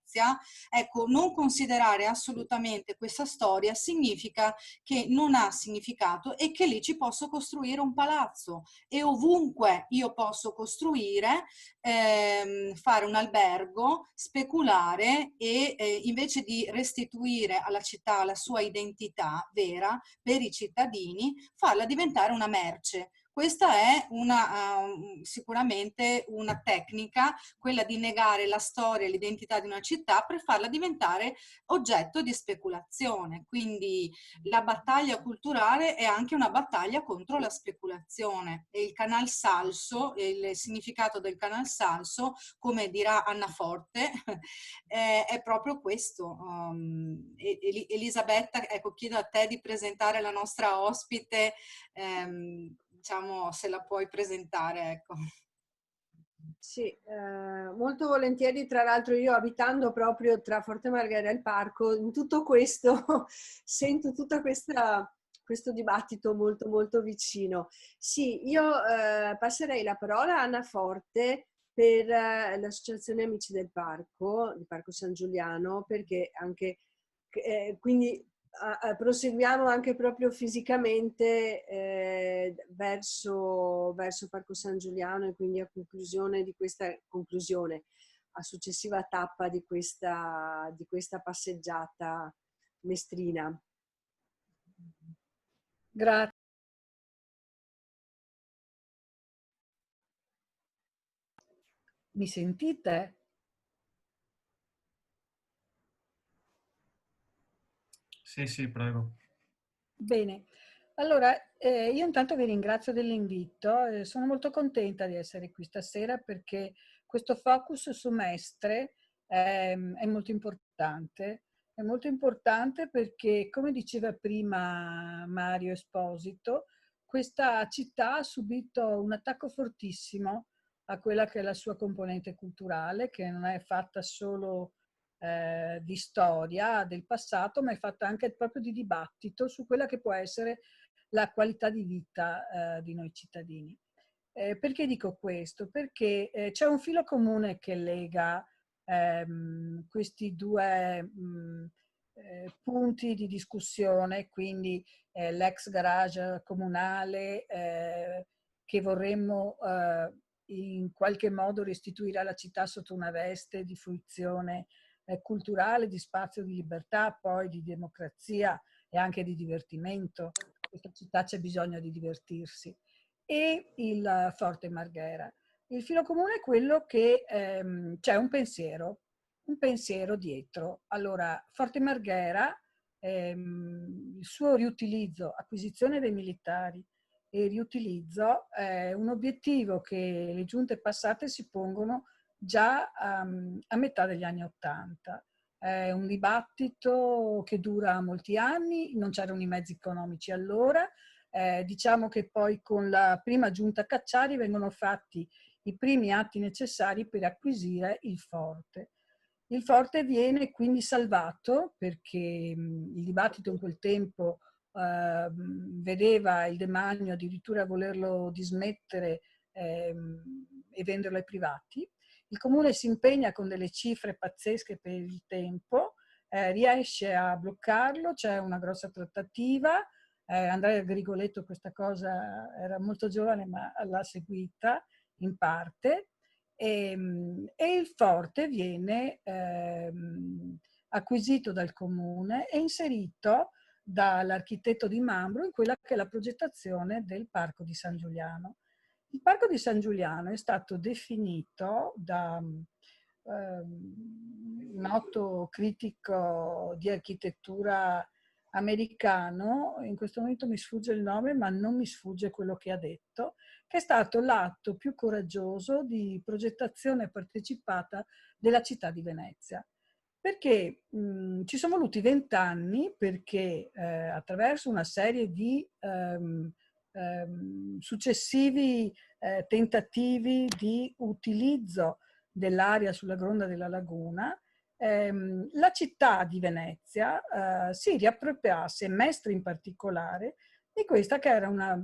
[SPEAKER 3] Ecco, non considerare assolutamente questa storia significa che non ha significato e che lì ci posso costruire un palazzo e ovunque io posso costruire, fare un albergo, speculare e invece di restituire alla città la sua identità vera per i cittadini, farla diventare una merce. Questa è sicuramente una tecnica, quella di negare la storia e l'identità di una città per farla diventare oggetto di speculazione. Quindi la battaglia culturale è anche una battaglia contro la speculazione, e il canal salso, il significato del canal salso, come dirà Anna Forte, è proprio questo. Elisabetta, ecco, chiedo a te di presentare la nostra ospite, diciamo, se la puoi presentare, ecco.
[SPEAKER 2] Sì, molto volentieri. Tra l'altro io, abitando proprio tra Forte Marghera e il parco, in tutto questo sento tutto questo dibattito molto molto vicino. Sì, io passerei la parola a Anna Forte per l'Associazione Amici del Parco, di Parco San Giuliano, perché anche quindi proseguiamo anche proprio fisicamente verso Parco San Giuliano, e quindi a conclusione di questa conclusione, a successiva tappa di questa passeggiata mestrina.
[SPEAKER 6] Grazie. Mi sentite?
[SPEAKER 7] Sì, sì, prego.
[SPEAKER 6] Bene. Allora, io intanto vi ringrazio dell'invito. Sono molto contenta di essere qui stasera perché questo focus su Mestre è molto importante. È molto importante perché, come diceva prima Mario Esposito, questa città ha subito un attacco fortissimo a quella che è la sua componente culturale, che non è fatta solo di storia del passato, ma è fatta anche proprio di dibattito su quella che può essere la qualità di vita di noi cittadini. Perché dico questo? Perché c'è un filo comune che lega questi due punti di discussione, quindi l'ex garage comunale che vorremmo in qualche modo restituire alla città sotto una veste di fruizione culturale, di spazio di libertà, poi di democrazia e anche di divertimento. In questa città c'è bisogno di divertirsi. E il Forte Marghera. Il filo comune è quello che c'è un pensiero dietro. Allora, Forte Marghera, il suo riutilizzo, acquisizione dei militari e riutilizzo è un obiettivo che le giunte passate si pongono già a metà degli anni '80. È un dibattito che dura molti anni, non c'erano i mezzi economici allora. Diciamo che poi con la prima giunta Cacciari vengono fatti i primi atti necessari per acquisire il forte. Il forte viene quindi salvato perché il dibattito in quel tempo vedeva il demanio addirittura volerlo dismettere e venderlo ai privati. Il comune si impegna con delle cifre pazzesche per il tempo, riesce a bloccarlo, c'è una grossa trattativa. Andrea Grigoletto questa cosa era molto giovane ma l'ha seguita in parte, e il forte viene acquisito dal comune e inserito dall'architetto di Mambro in quella che è la progettazione del Parco di San Giuliano. Il Parco di San Giuliano è stato definito da un noto critico di architettura americano, in questo momento mi sfugge il nome, ma non mi sfugge quello che ha detto, che è stato l'atto più coraggioso di progettazione partecipata della città di Venezia. Perché ci sono voluti 20 anni perché attraverso una serie di successivi tentativi di utilizzo dell'area sulla gronda della laguna, la città di Venezia si riappropriasse, Mestre in particolare, di questa che era una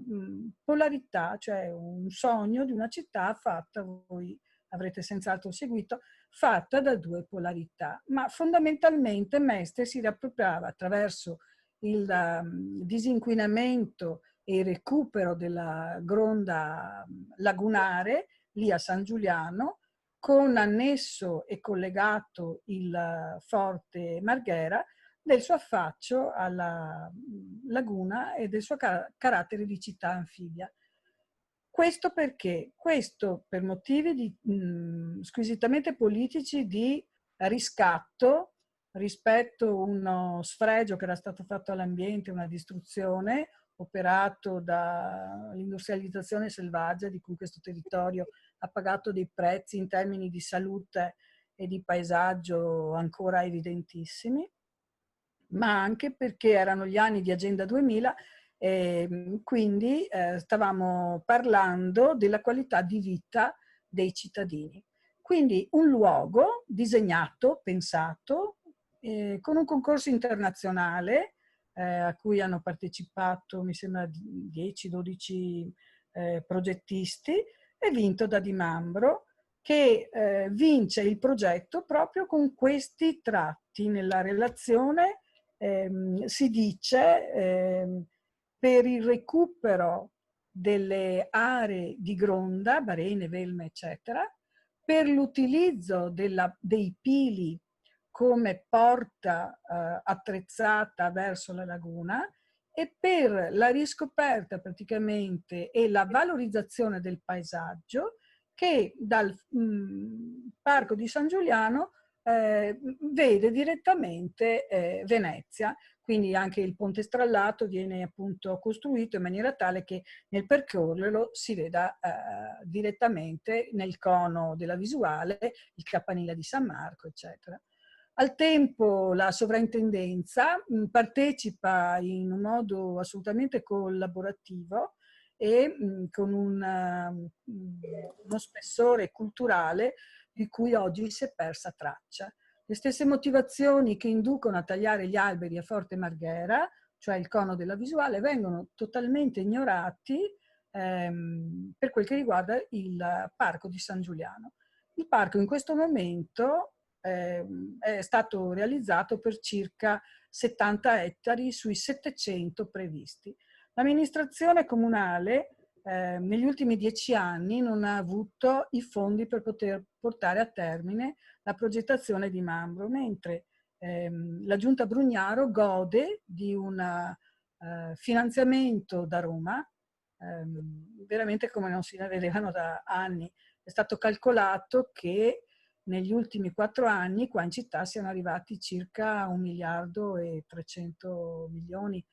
[SPEAKER 6] polarità, cioè un sogno di una città fatta, voi avrete senz'altro seguito, fatta da due polarità. Ma fondamentalmente Mestre si riappropriava attraverso il disinquinamento e il recupero della gronda lagunare lì a San Giuliano, con annesso e collegato il Forte Marghera, del suo affaccio alla laguna e del suo carattere di città anfibia. Questo perché? Questo per motivi squisitamente politici di riscatto rispetto a uno sfregio che era stato fatto all'ambiente, una distruzione operato dall'industrializzazione selvaggia di cui questo territorio ha pagato dei prezzi in termini di salute e di paesaggio ancora evidentissimi, ma anche perché erano gli anni di Agenda 2000 e quindi stavamo parlando della qualità di vita dei cittadini. Quindi un luogo disegnato, pensato, con un concorso internazionale a cui hanno partecipato, mi sembra, 10-12 progettisti, e vinto da Di Mambro, che vince il progetto proprio con questi tratti nella relazione. Si dice per il recupero delle aree di gronda, barene, velme, eccetera, per l'utilizzo dei pili come porta attrezzata verso la laguna e per la riscoperta praticamente e la valorizzazione del paesaggio che dal Parco di San Giuliano vede direttamente Venezia. Quindi anche il ponte strallato viene appunto costruito in maniera tale che nel percorrerlo si veda direttamente nel cono della visuale il campanile di San Marco, eccetera. Al tempo la sovrintendenza partecipa in un modo assolutamente collaborativo e con uno spessore culturale di cui oggi si è persa traccia. Le stesse motivazioni che inducono a tagliare gli alberi a Forte Marghera, cioè il cono della visuale, vengono totalmente ignorati per quel che riguarda il Parco di San Giuliano. Il parco in questo momento è stato realizzato per circa 70 ettari sui 700 previsti. L'amministrazione comunale negli ultimi 10 anni non ha avuto i fondi per poter portare a termine la progettazione di Mambro, mentre la Giunta Brugnaro gode di un finanziamento da Roma veramente come non si ne vedevano da anni. È stato calcolato che negli ultimi 4 anni qua in città siano arrivati circa 1 miliardo e 300 milioni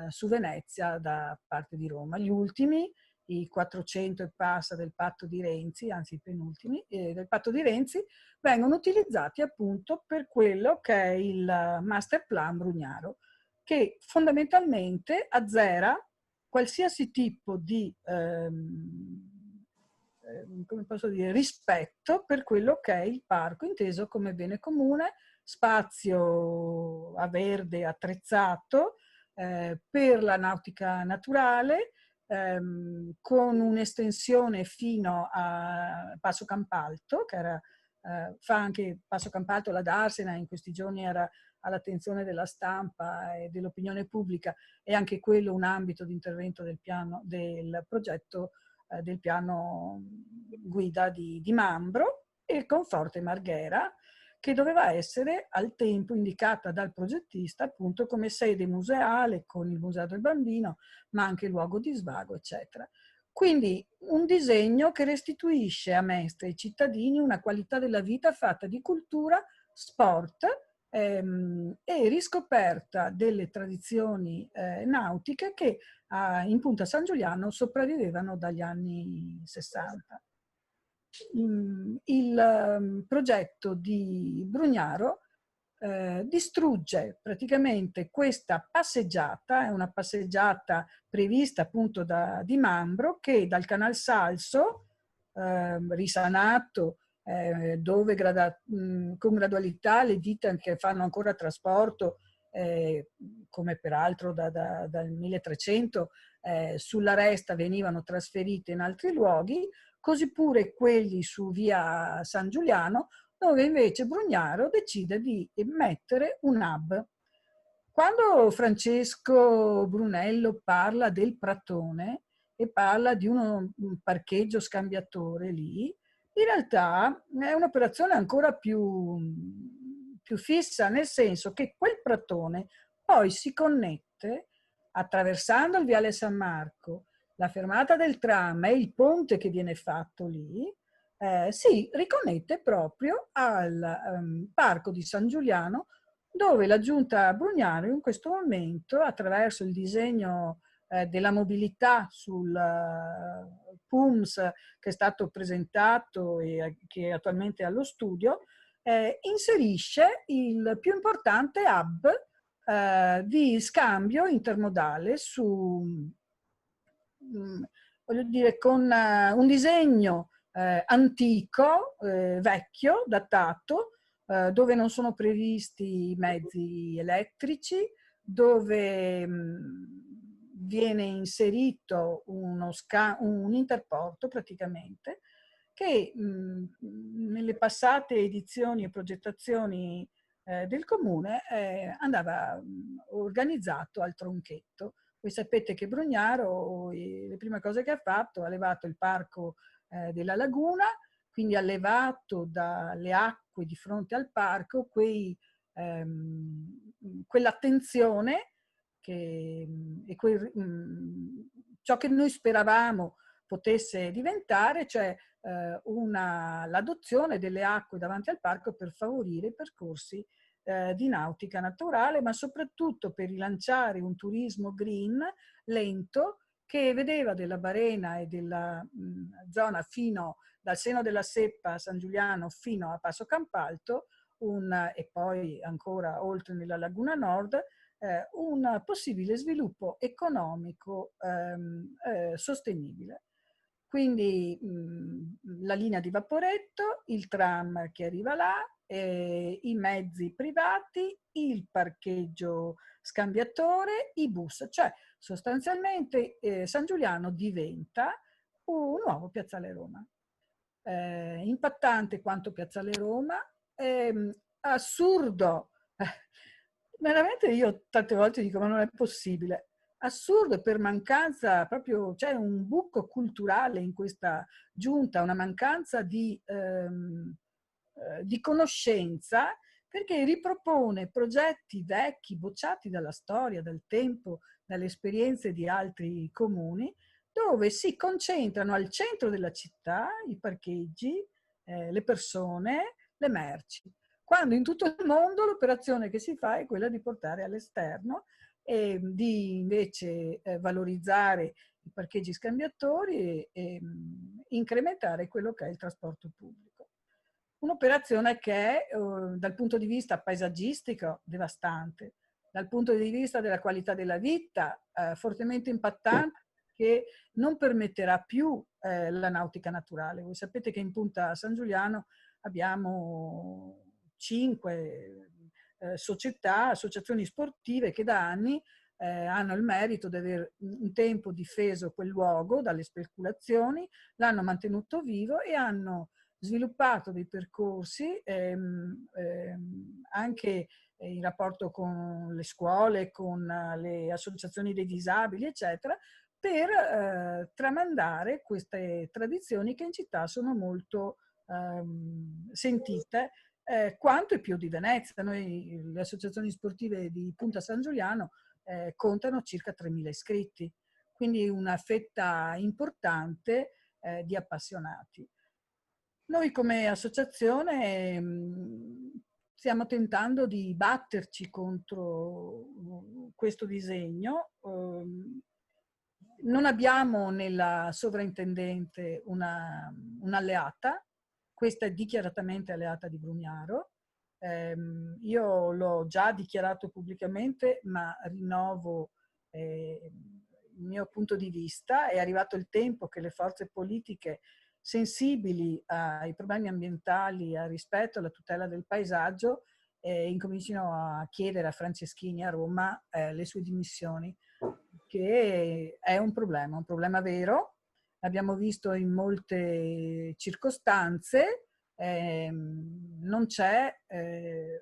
[SPEAKER 6] su Venezia da parte di Roma. Gli ultimi, i 400 e passa del patto di Renzi, anzi i penultimi, del patto di Renzi, vengono utilizzati appunto per quello che è il master plan Brugnaro, che fondamentalmente azzera qualsiasi tipo di come posso dire, rispetto per quello che è il parco inteso come bene comune, spazio a verde attrezzato per la nautica naturale, con un'estensione fino a Passo Campalto, che era, fa anche Passo Campalto la Darsena, in questi giorni era all'attenzione della stampa e dell'opinione pubblica, e anche quello un ambito di intervento del piano, del progetto del piano guida di Mambro, e con Forte Marghera, che doveva essere al tempo indicata dal progettista appunto come sede museale con il Museo del Bambino, ma anche luogo di svago, eccetera. Quindi un disegno che restituisce a Mestre e ai cittadini una qualità della vita fatta di cultura, sport e riscoperta delle tradizioni nautiche che in Punta San Giuliano sopravvivevano dagli anni 60. Il progetto di Brugnaro distrugge praticamente questa passeggiata, è una passeggiata prevista appunto Di Mambro, che dal Canal Salso, risanato, dove con gradualità le ditte che fanno ancora trasporto, come peraltro dal 1300, sulla Resta venivano trasferite in altri luoghi, così pure quelli su via San Giuliano, dove invece Brugnaro decide di mettere un hub. Quando Francesco Brunello parla del Pratone e parla di un parcheggio scambiatore lì, in realtà è un'operazione ancora più fissa, nel senso che quel Pratone poi si connette attraversando il Viale San Marco, la fermata del tram e il ponte che viene fatto lì si riconnette proprio al Parco di San Giuliano, dove la Giunta Brugnaro in questo momento, attraverso il disegno della mobilità sul PUMS che è stato presentato e che attualmente è allo studio, inserisce il più importante hub di scambio intermodale voglio dire, con un disegno antico, vecchio, datato, dove non sono previsti mezzi elettrici, dove viene inserito un interporto praticamente, che nelle passate edizioni e progettazioni del comune andava organizzato al tronchetto. Voi sapete che Brugnaro, le prime cose che ha fatto, ha levato il parco della laguna, quindi ha levato dalle acque di fronte al parco quell'attenzione ciò che noi speravamo potesse diventare, cioè l'adozione delle acque davanti al parco per favorire i percorsi di nautica naturale, ma soprattutto per rilanciare un turismo green lento che vedeva della Barena e della zona dal Seno della Seppa a San Giuliano fino a Passo Campalto e poi ancora oltre nella Laguna Nord un possibile sviluppo economico sostenibile. Quindi la linea di Vaporetto, il tram che arriva là, i mezzi privati, il parcheggio scambiatore, i bus, cioè sostanzialmente San Giuliano diventa un nuovo Piazzale Roma. Impattante quanto Piazzale Roma, assurdo, veramente io tante volte dico ma non è possibile, assurdo per mancanza proprio, c'è un buco culturale in questa giunta, una mancanza di conoscenza, perché ripropone progetti vecchi, bocciati dalla storia, dal tempo, dalle esperienze di altri comuni, dove si concentrano al centro della città i parcheggi, le persone, le merci. Quando in tutto il mondo l'operazione che si fa è quella di portare all'esterno e di invece valorizzare i parcheggi scambiatori e incrementare quello che è il trasporto pubblico. Un'operazione che è dal punto di vista paesaggistico devastante, dal punto di vista della qualità della vita fortemente impattante, che non permetterà più la nautica naturale. Voi sapete che in Punta San Giuliano abbiamo 5 associazioni sportive che da anni hanno il merito di aver un tempo difeso quel luogo dalle speculazioni, l'hanno mantenuto vivo e hanno sviluppato dei percorsi anche in rapporto con le scuole, con le associazioni dei disabili, eccetera, per tramandare queste tradizioni che in città sono molto sentite, quanto e più di Venezia. Noi, le associazioni sportive di Punta San Giuliano, contano circa 3.000 iscritti, quindi una fetta importante di appassionati. Noi come associazione stiamo tentando di batterci contro questo disegno. Non abbiamo nella sovrintendente un'alleata, questa è dichiaratamente alleata di Brugnaro. Io l'ho già dichiarato pubblicamente, ma rinnovo il mio punto di vista. È arrivato il tempo che le forze politiche sensibili ai problemi ambientali, al rispetto, alla tutela del paesaggio, incomincino a chiedere a Franceschini a Roma le sue dimissioni, che è un problema vero. L'abbiamo visto in molte circostanze, non c'è, i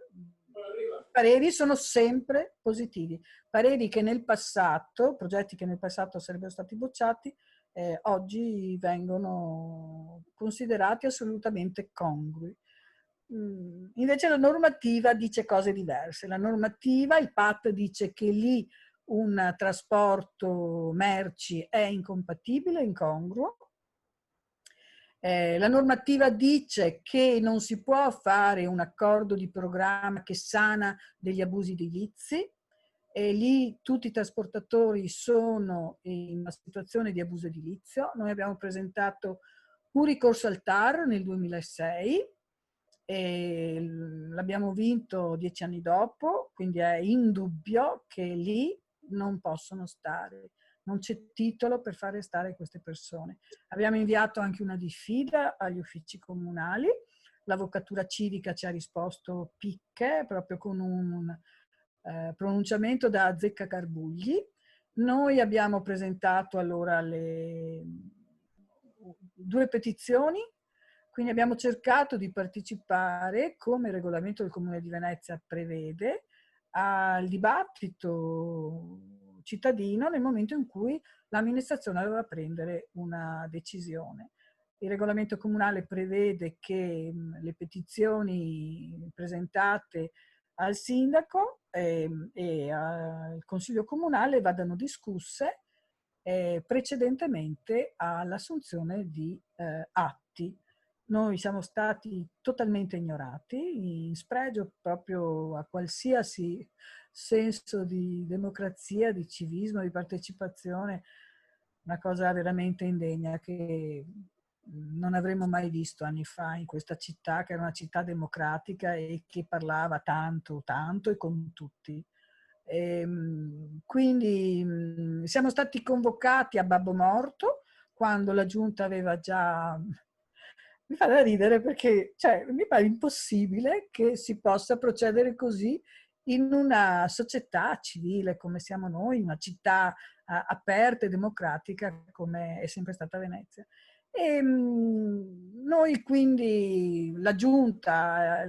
[SPEAKER 6] pareri sono sempre positivi, pareri che nel passato, progetti che nel passato sarebbero stati bocciati, oggi vengono considerati assolutamente congrui. Invece la normativa dice cose diverse. La normativa, il PAT dice che lì un trasporto merci è incompatibile, incongruo. La normativa dice che non si può fare un accordo di programma che sana degli abusi edilizi, e lì tutti i trasportatori sono in una situazione di abuso edilizio. Noi abbiamo presentato un ricorso al TAR nel 2006 e l'abbiamo vinto 10 anni dopo, quindi è indubbio che lì non possono stare. Non c'è titolo per fare stare queste persone. Abbiamo inviato anche una diffida agli uffici comunali, l'avvocatura civica ci ha risposto picche, proprio con un pronunciamento da Azzeccagarbugli. Noi abbiamo presentato allora le 2 petizioni, quindi abbiamo cercato di partecipare, come il regolamento del Comune di Venezia prevede, al dibattito cittadino nel momento in cui l'amministrazione doveva prendere una decisione. Il regolamento comunale prevede che le petizioni presentate al sindaco e al consiglio comunale vadano discusse precedentemente all'assunzione di atti. Noi siamo stati totalmente ignorati, in spregio proprio a qualsiasi senso di democrazia, di civismo, di partecipazione, una cosa veramente indegna che non avremmo mai visto anni fa in questa città, che era una città democratica e che parlava tanto, tanto e con tutti. Quindi siamo stati convocati a babbo morto quando la giunta aveva già... Mi fa da ridere perché mi pare impossibile che si possa procedere così in una società civile come siamo noi, una città aperta e democratica come è sempre stata Venezia. Noi quindi, la giunta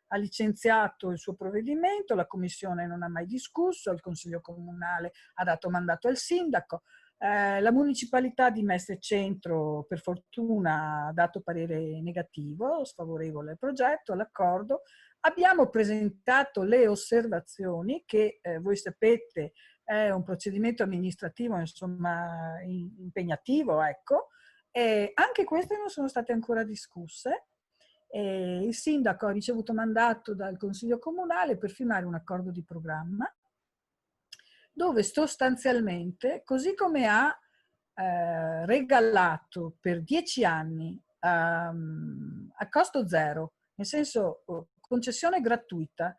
[SPEAKER 6] ha licenziato il suo provvedimento, la commissione non ha mai discusso, il consiglio comunale ha dato mandato al sindaco, la municipalità di Mestre Centro per fortuna ha dato parere negativo, sfavorevole al progetto, all'accordo. Abbiamo presentato le osservazioni che voi sapete è un procedimento amministrativo insomma impegnativo, ecco, e anche queste non sono state ancora discusse. Il sindaco ha ricevuto mandato dal consiglio comunale per firmare un accordo di programma dove sostanzialmente, così come ha regalato per 10 anni a costo zero, nel senso concessione gratuita,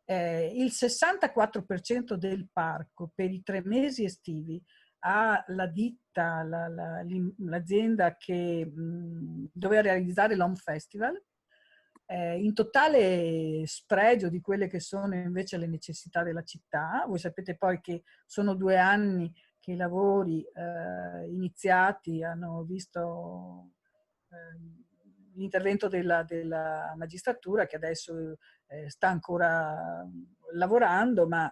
[SPEAKER 6] il 64% del parco per i 3 mesi estivi alla ditta, l'azienda che doveva realizzare l'Home Festival, in totale spregio di quelle che sono invece le necessità della città. Voi sapete poi che sono 2 anni che i lavori iniziati hanno visto l'intervento della magistratura, che adesso sta ancora lavorando, ma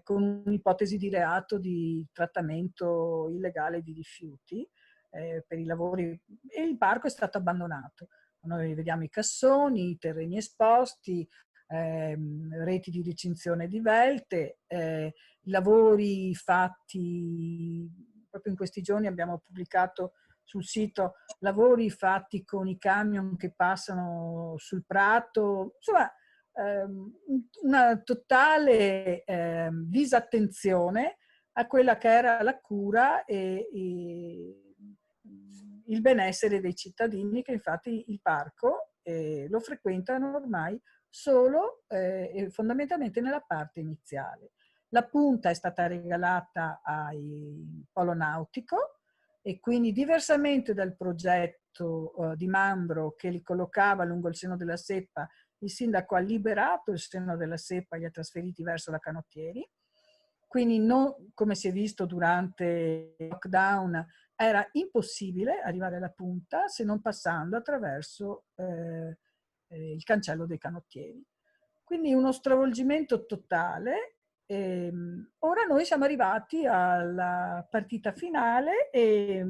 [SPEAKER 6] con un'ipotesi di reato di trattamento illegale di rifiuti per i lavori, e il parco è stato abbandonato. Noi vediamo i cassoni, i terreni esposti, reti di recinzione divelte, lavori fatti, proprio in questi giorni abbiamo pubblicato sul sito lavori fatti con i camion che passano sul prato, insomma una totale disattenzione a quella che era la cura e il benessere dei cittadini, che infatti il parco lo frequentano ormai solo e fondamentalmente nella parte iniziale. La punta è stata regalata al Polo Nautico e quindi, diversamente dal progetto di Mambro che li collocava lungo il seno della Seppa, il sindaco ha liberato il seno della Seppa e li ha trasferiti verso la Canottieri. Quindi non, come si è visto durante il lockdown, era impossibile arrivare alla punta se non passando attraverso il cancello dei Canottieri. Quindi uno stravolgimento totale. Ora noi siamo arrivati alla partita finale e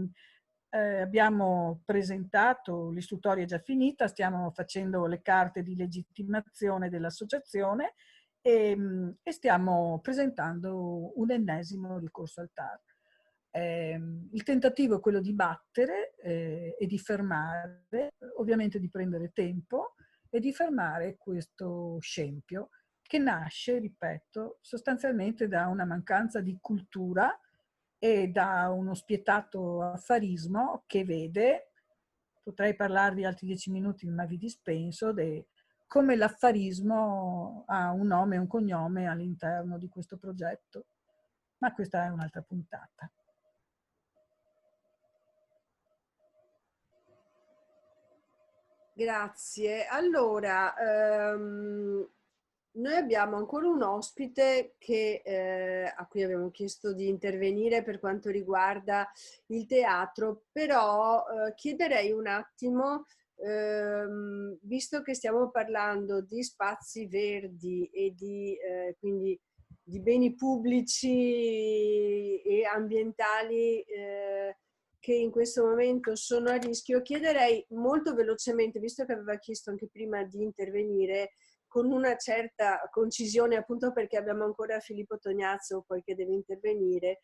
[SPEAKER 6] abbiamo presentato, l'istruttoria è già finita, stiamo facendo le carte di legittimazione dell'associazione e stiamo presentando un ennesimo ricorso al TAR. Il tentativo è quello di battere e di fermare, ovviamente di prendere tempo, e di fermare questo scempio che nasce, ripeto, sostanzialmente da una mancanza di cultura e da uno spietato affarismo che vede, potrei parlarvi altri 10 minuti ma vi dispenso, come l'affarismo ha un nome e un cognome all'interno di questo progetto. Ma questa è un'altra puntata.
[SPEAKER 2] Grazie. Allora, noi abbiamo ancora un ospite a cui abbiamo chiesto di intervenire per quanto riguarda il teatro, però chiederei un attimo, visto che stiamo parlando di spazi verdi e quindi di beni pubblici e ambientali che in questo momento sono a rischio, chiederei molto velocemente, visto che aveva chiesto anche prima di intervenire, con una certa concisione, appunto perché abbiamo ancora Filippo Tognazzo poi che deve intervenire,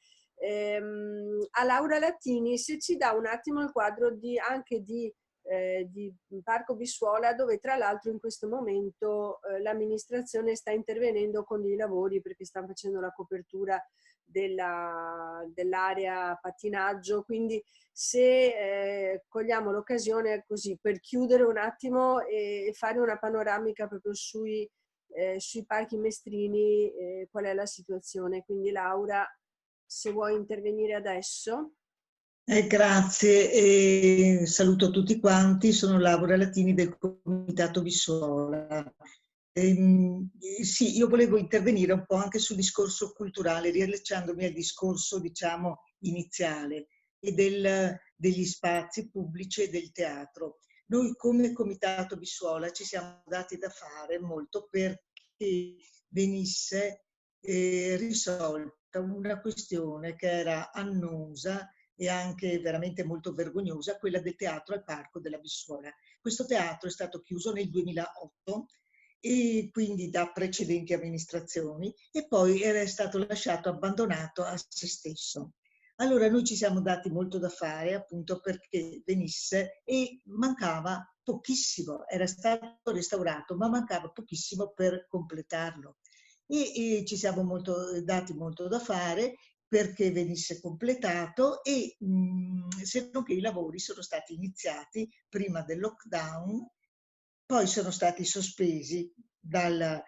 [SPEAKER 2] a Laura Latini se ci dà un attimo il quadro anche di Parco Bissuola, dove tra l'altro in questo momento l'amministrazione sta intervenendo con dei lavori perché stanno facendo la copertura dell'area pattinaggio, quindi se cogliamo l'occasione così per chiudere un attimo e fare una panoramica proprio sui parchi mestrini, qual è la situazione. Quindi Laura, se vuoi intervenire adesso.
[SPEAKER 8] Grazie e saluto tutti quanti, sono Laura Latini del Comitato Bissuola. Sì, io volevo intervenire un po' anche sul discorso culturale, riallacciandomi al discorso, diciamo, iniziale e degli spazi pubblici e del teatro. Noi come Comitato Bissuola ci siamo dati da fare molto perché venisse risolta una questione che era annosa e anche veramente molto vergognosa, quella del teatro al Parco della Bissuola. Questo teatro è stato chiuso nel 2008 e quindi da precedenti amministrazioni e poi era stato lasciato abbandonato a se stesso. Allora noi ci siamo dati molto da fare appunto perché venisse e mancava pochissimo, era stato restaurato ma mancava pochissimo per completarlo e ci siamo dati molto da fare perché venisse completato e se non che i lavori sono stati iniziati prima del lockdown, poi sono stati sospesi dal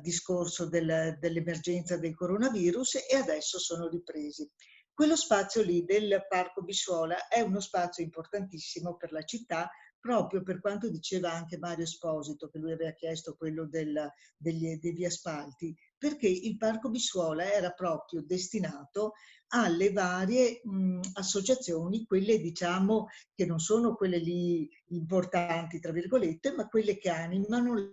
[SPEAKER 8] discorso dell'emergenza del coronavirus e adesso sono ripresi. Quello spazio lì del Parco Bissuola è uno spazio importantissimo per la città, proprio per quanto diceva anche Mario Esposito, che lui aveva chiesto quello degli asfalti, perché il Parco Bissuola era proprio destinato alle varie associazioni, quelle diciamo che non sono quelle lì importanti, tra virgolette, ma quelle che animano la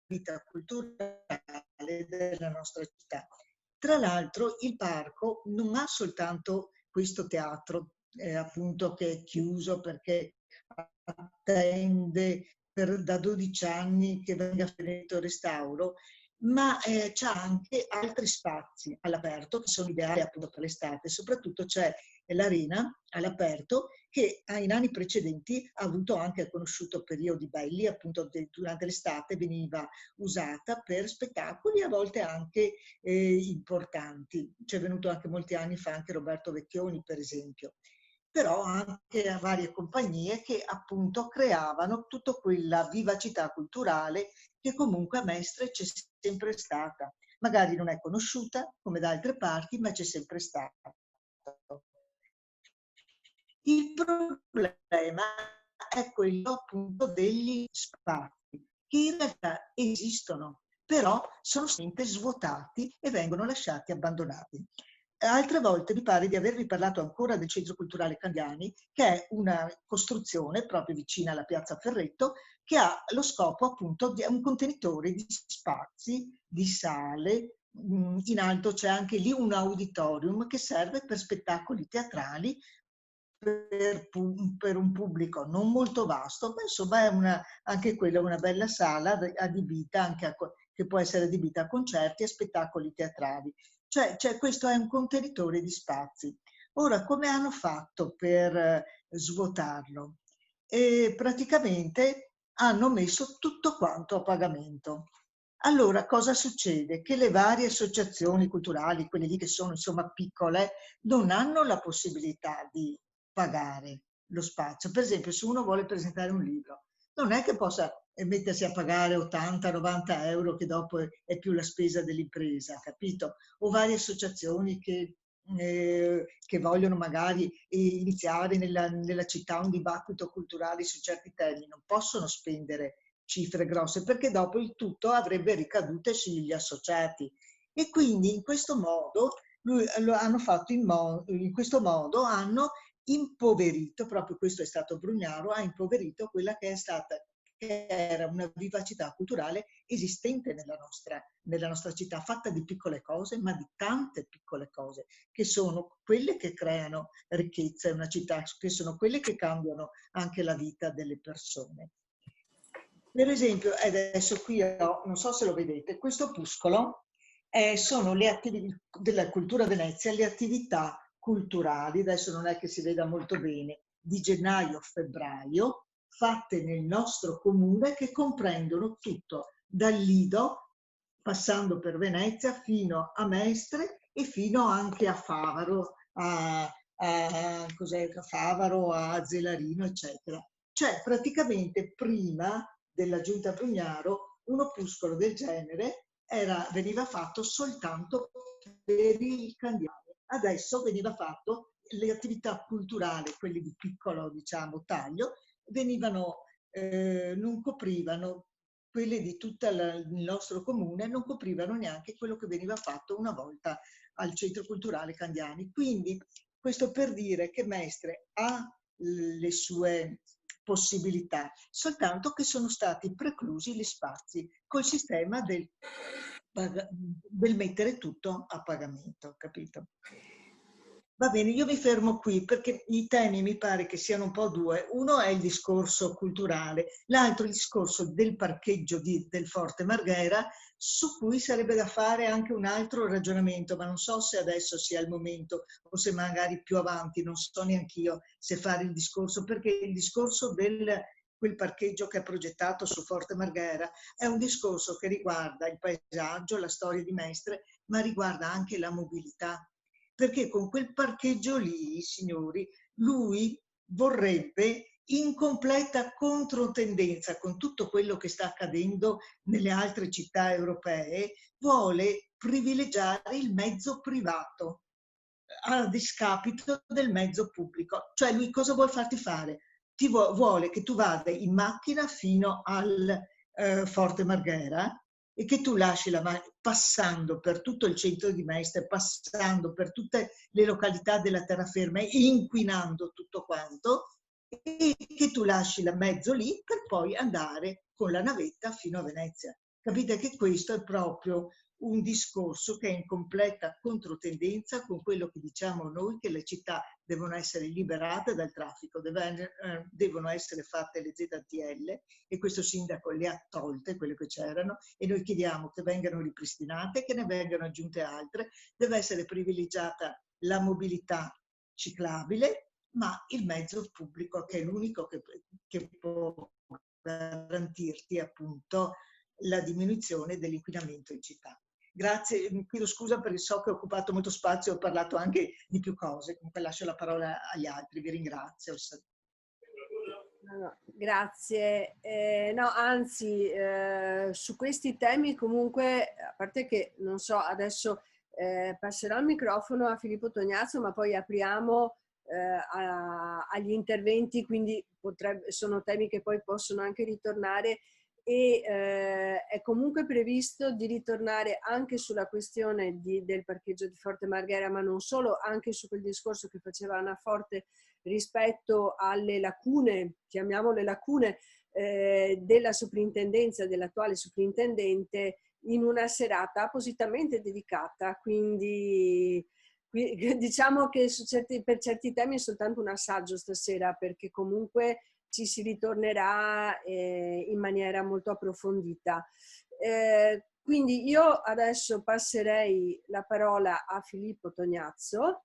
[SPEAKER 8] vita culturale della nostra città. Tra l'altro il parco non ha soltanto questo teatro, appunto, che è chiuso perché attende da 12 anni che venga finito il restauro, ma c'è anche altri spazi all'aperto che sono ideali appunto per l'estate. Soprattutto c'è l'arena all'aperto che in anni precedenti ha avuto anche conosciuto periodi belli, appunto durante l'estate veniva usata per spettacoli a volte anche importanti. C'è venuto anche molti anni fa anche Roberto Vecchioni per esempio, però anche a varie compagnie che appunto creavano tutta quella vivacità culturale che comunque a Mestre c'è sempre stata. Magari non è conosciuta come da altre parti, ma c'è sempre stata. Il problema è quello appunto degli spazi, che in realtà esistono, però sono sempre svuotati e vengono lasciati abbandonati. Altre volte mi pare di avervi parlato ancora del Centro Culturale Candiani, che è una costruzione proprio vicina alla Piazza Ferretto, che ha lo scopo appunto di un contenitore di spazi, di sale. In alto c'è anche lì un auditorium che serve per spettacoli teatrali per un pubblico non molto vasto, ma insomma è anche quella una bella sala adibita anche che può essere adibita a concerti e spettacoli teatrali. Cioè questo è un contenitore di spazi. Ora, come hanno fatto per svuotarlo? Praticamente hanno messo tutto quanto a pagamento. Allora, cosa succede? Che le varie associazioni culturali, quelle lì che sono insomma piccole, non hanno la possibilità di pagare lo spazio. Per esempio, se uno vuole presentare un libro, non è che possa mettersi a pagare 80-90 euro, che dopo è più la spesa dell'impresa, capito? O varie associazioni che vogliono magari iniziare nella città un dibattito culturale su certi temi, non possono spendere cifre grosse, perché dopo il tutto avrebbe ricadute sugli associati. E quindi in questo modo hanno fatto in questo modo hanno impoverito, proprio questo è stato Brugnaro, ha impoverito quella che era una vivacità culturale esistente nella nostra città, fatta di piccole cose, ma di tante piccole cose, che sono quelle che creano ricchezza in una città, che sono quelle che cambiano anche la vita delle persone. Per esempio, adesso qui non so se lo vedete, questo opuscolo sono le attività della Cultura Venezia, le attività culturali, adesso non è che si veda molto bene, di gennaio-febbraio, fatte nel nostro comune, che comprendono tutto, dal Lido, passando per Venezia, fino a Mestre e fino anche a Favaro, a Favaro, a Zelarino, eccetera. Cioè, praticamente prima della Giunta Brugnaro, un opuscolo del genere veniva fatto soltanto per il Candiani. Adesso veniva fatto, le attività culturali, quelle di piccolo, diciamo, taglio, non coprivano, quelle di tutto il nostro comune, non coprivano neanche quello che veniva fatto una volta al Centro Culturale Candiani. Quindi questo per dire che Mestre ha le sue possibilità, soltanto che sono stati preclusi gli spazi col sistema del mettere tutto a pagamento, capito? Va bene, io mi fermo qui perché i temi mi pare che siano un po' due. Uno è il discorso culturale, l'altro il discorso del parcheggio del Forte Marghera, su cui sarebbe da fare anche un altro ragionamento, ma non so se adesso sia il momento o se magari più avanti, non so neanch'io se fare il discorso, perché il discorso quel parcheggio che è progettato su Forte Marghera è un discorso che riguarda il paesaggio, la storia di Mestre, ma riguarda anche la mobilità. Perché con quel parcheggio lì, signori, lui vorrebbe, in completa controtendenza con tutto quello che sta accadendo nelle altre città europee, vuole privilegiare il mezzo privato a discapito del mezzo pubblico. Cioè lui cosa vuole farti fare? Vuole che tu vada in macchina fino al Forte Marghera e che tu lasci passando per tutto il centro di Mestre, passando per tutte le località della terraferma, inquinando tutto quanto, e che tu lasci la mezzo lì per poi andare con la navetta fino a Venezia. Capite che questo è proprio un discorso che è in completa controtendenza con quello che diciamo noi, che le città devono essere liberate dal traffico, devono essere fatte le ZTL, e questo sindaco le ha tolte, quelle che c'erano, e noi chiediamo che vengano ripristinate, che ne vengano aggiunte altre. Deve essere privilegiata la mobilità ciclabile, ma il mezzo pubblico, che è l'unico che può garantirti appunto la diminuzione dell'inquinamento in città. Grazie, mi chiedo scusa perché so che ho occupato molto spazio e ho parlato anche di più cose, comunque lascio la parola agli altri, vi ringrazio.
[SPEAKER 2] No, grazie. No, anzi, su questi temi comunque, a parte che, non so, adesso passerò il microfono a Filippo Tognazzo, ma poi apriamo agli interventi, quindi sono temi che poi possono anche ritornare, e è comunque previsto di ritornare anche sulla questione del parcheggio di Forte Marghera, ma non solo, anche su quel discorso che faceva Anna Forte rispetto alle lacune, chiamiamole lacune, della soprintendenza, dell'attuale soprintendente, in una serata appositamente dedicata. Quindi diciamo che per certi temi è soltanto un assaggio stasera, perché comunque ci si ritornerà in maniera molto approfondita. Quindi io adesso passerei la parola a Filippo Tognazzo,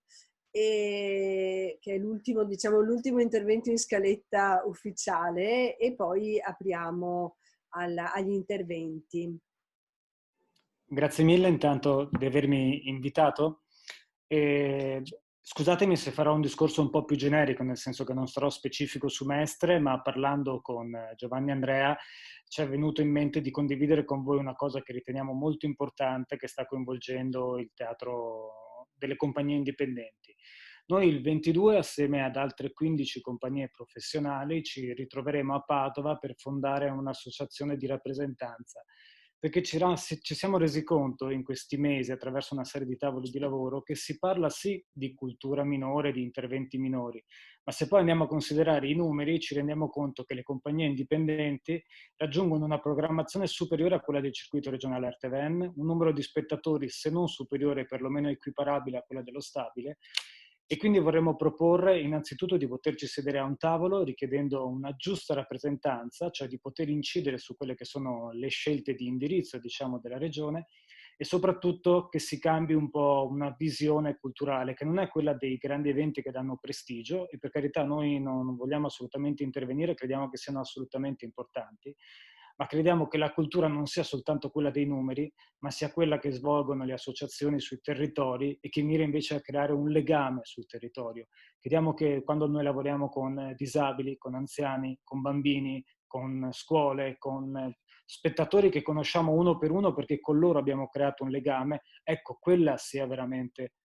[SPEAKER 2] che è l'ultimo, diciamo, l'ultimo intervento in scaletta ufficiale, e poi apriamo agli interventi.
[SPEAKER 9] Grazie mille intanto di avermi invitato. Scusatemi se farò un discorso un po' più generico, nel senso che non sarò specifico su Mestre, ma parlando con Giovanni Andrea ci è venuto in mente di condividere con voi una cosa che riteniamo molto importante, che sta coinvolgendo il teatro delle compagnie indipendenti. Noi il 22, assieme ad altre 15 compagnie professionali, ci ritroveremo a Padova per fondare un'associazione di rappresentanza, perché ci siamo resi conto in questi mesi, attraverso una serie di tavoli di lavoro, che si parla sì di cultura minore, di interventi minori, ma se poi andiamo a considerare i numeri ci rendiamo conto che le compagnie indipendenti raggiungono una programmazione superiore a quella del circuito regionale Arteven, un numero di spettatori se non superiore, perlomeno equiparabile a quella dello Stabile, e quindi vorremmo proporre innanzitutto di poterci sedere a un tavolo richiedendo una giusta rappresentanza, cioè di poter incidere su quelle che sono le scelte di indirizzo, diciamo, della regione, e soprattutto che si cambi un po' una visione culturale che non è quella dei grandi eventi che danno prestigio, e per carità noi non vogliamo assolutamente intervenire, crediamo che siano assolutamente importanti, ma crediamo che la cultura non sia soltanto quella dei numeri, ma sia quella che svolgono le associazioni sui territori e che mira invece a creare un legame sul territorio. Crediamo che quando noi lavoriamo con disabili, con anziani, con bambini, con scuole, con spettatori che conosciamo uno per uno perché con loro abbiamo creato un legame, ecco, quella sia veramente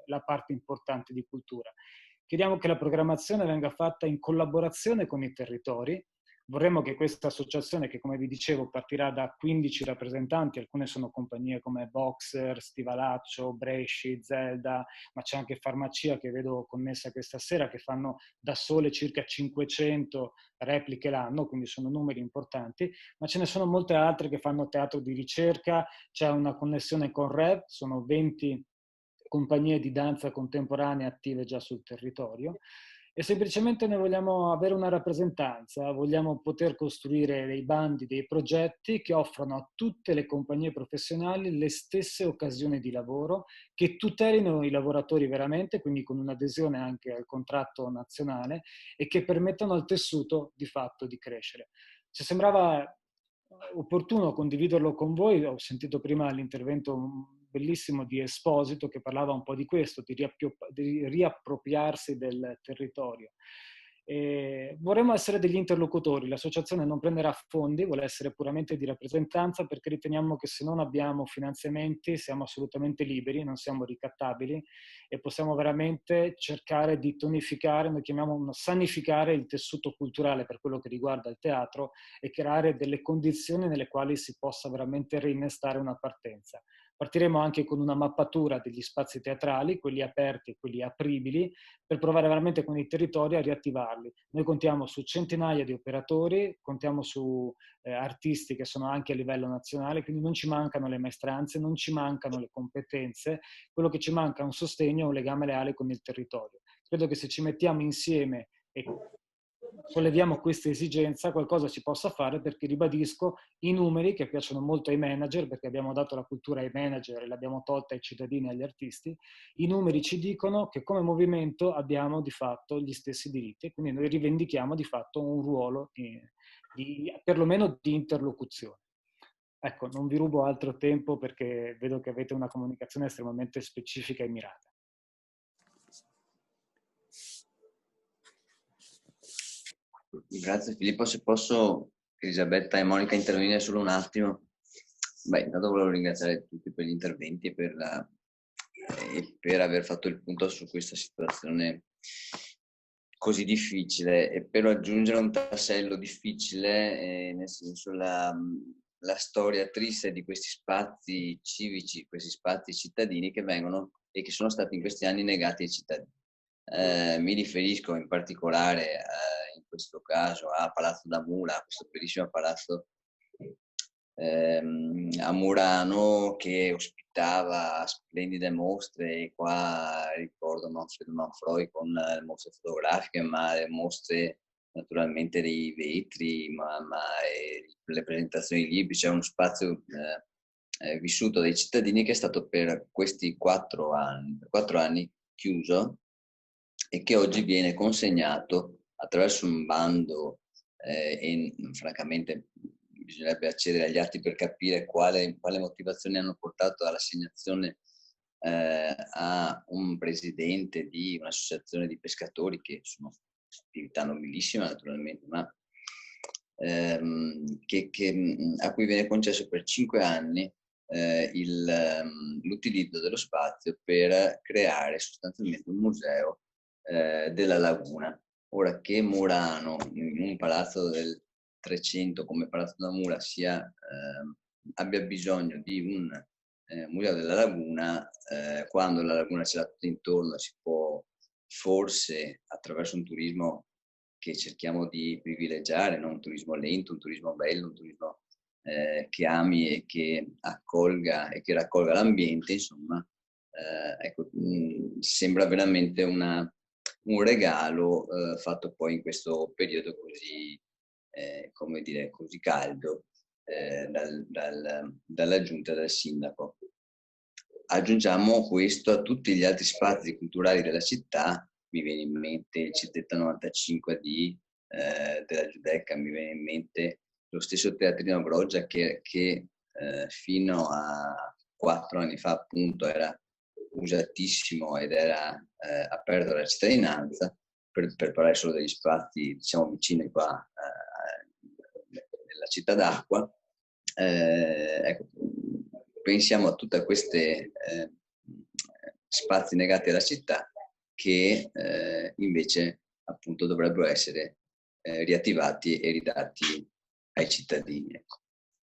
[SPEAKER 9] la parte importante di cultura. Chiediamo che la programmazione venga fatta in collaborazione con i territori. Vorremmo che questa associazione, che come vi dicevo partirà da 15 rappresentanti, alcune sono compagnie come Boxer, Stivalaccio, Bresci, Zelda, ma c'è anche Farmacia che vedo connessa questa sera, che fanno da sole circa 500 repliche l'anno, quindi sono numeri importanti, ma ce ne sono molte altre che fanno teatro di ricerca, c'è una connessione con REV, sono 20 compagnie di danza contemporanea attive già sul territorio. E semplicemente noi vogliamo avere una rappresentanza, vogliamo poter costruire dei bandi, dei progetti che offrano a tutte le compagnie professionali le stesse occasioni di lavoro, che tutelino i lavoratori veramente, quindi con un'adesione anche al contratto nazionale, e che permettano al tessuto di fatto di crescere. Ci sembrava opportuno condividerlo con voi. Ho sentito prima l'intervento bellissimo di Esposito che parlava un po' di questo, di riappropriarsi del territorio. Vorremmo essere degli interlocutori, l'associazione non prenderà fondi, vuole essere puramente di rappresentanza, perché riteniamo che se non abbiamo finanziamenti siamo assolutamente liberi, non siamo ricattabili e possiamo veramente cercare di tonificare, noi chiamiamo sanificare il tessuto culturale per quello che riguarda il teatro e creare delle condizioni nelle quali si possa veramente reinnestare una partenza. Partiremo anche con una mappatura degli spazi teatrali, quelli aperti e quelli apribili, per provare veramente con i territori a riattivarli. Noi contiamo su centinaia di operatori, contiamo su artisti che sono anche a livello nazionale, quindi non ci mancano le maestranze, non ci mancano le competenze, quello che ci manca è un sostegno, un legame leale con il territorio. Credo che se ci mettiamo insieme e solleviamo questa esigenza, qualcosa si possa fare, perché ribadisco i numeri che piacciono molto ai manager, perché abbiamo dato la cultura ai manager e l'abbiamo tolta ai cittadini e agli artisti. I numeri ci dicono che come movimento abbiamo di fatto gli stessi diritti, quindi noi rivendichiamo di fatto un ruolo perlomeno di interlocuzione. Ecco, non vi rubo altro tempo perché vedo che avete una comunicazione estremamente specifica e mirata.
[SPEAKER 1] Grazie Filippo, se posso, Elisabetta e Monica, intervenire solo un attimo. Beh, intanto volevo ringraziare tutti per gli interventi e per aver fatto il punto su questa situazione così difficile, e per aggiungere un tassello difficile, nel senso la storia triste di questi spazi civici, questi spazi cittadini che vengono e che sono stati in questi anni negati ai cittadini. Mi riferisco in particolare in questo caso a Palazzo d'Amura, questo bellissimo palazzo a Murano che ospitava splendide mostre, e qua ricordo Manfredo Manfroi con mostre fotografiche, ma mostre naturalmente dei vetri, ma le presentazioni libri. C'è uno spazio vissuto dai cittadini, che è stato per questi 4 anni chiuso e che oggi viene consegnato attraverso un bando e francamente bisognerebbe accedere agli atti per capire quale motivazioni hanno portato all'assegnazione a un presidente di un'associazione di pescatori, che sono attività nobilissima naturalmente, ma a cui viene concesso per 5 anni l'utilizzo dello spazio per creare sostanzialmente un museo della laguna. Ora che Murano, in un palazzo del 300 come Palazzo da Mura, abbia bisogno di un museo della laguna, quando la laguna ce l'ha tutta intorno, si può forse, attraverso un turismo che cerchiamo di privilegiare, non un turismo lento, un turismo bello, un turismo che ami e che accolga e che raccolga l'ambiente, insomma, ecco, sembra veramente un regalo fatto poi in questo periodo così, come dire, così caldo dalla giunta, dal sindaco. Aggiungiamo questo a tutti gli altri spazi culturali della città. Mi viene in mente il Città 95 della Giudecca, mi viene in mente lo stesso Teatrino Groggia che fino a 4 anni fa appunto era usatissimo ed era aperto alla cittadinanza, per parlare solo degli spazi, diciamo, vicini qua nella città d'acqua. Ecco, pensiamo a tutte queste spazi negati alla città che invece appunto dovrebbero essere riattivati e ridati ai cittadini. Ecco.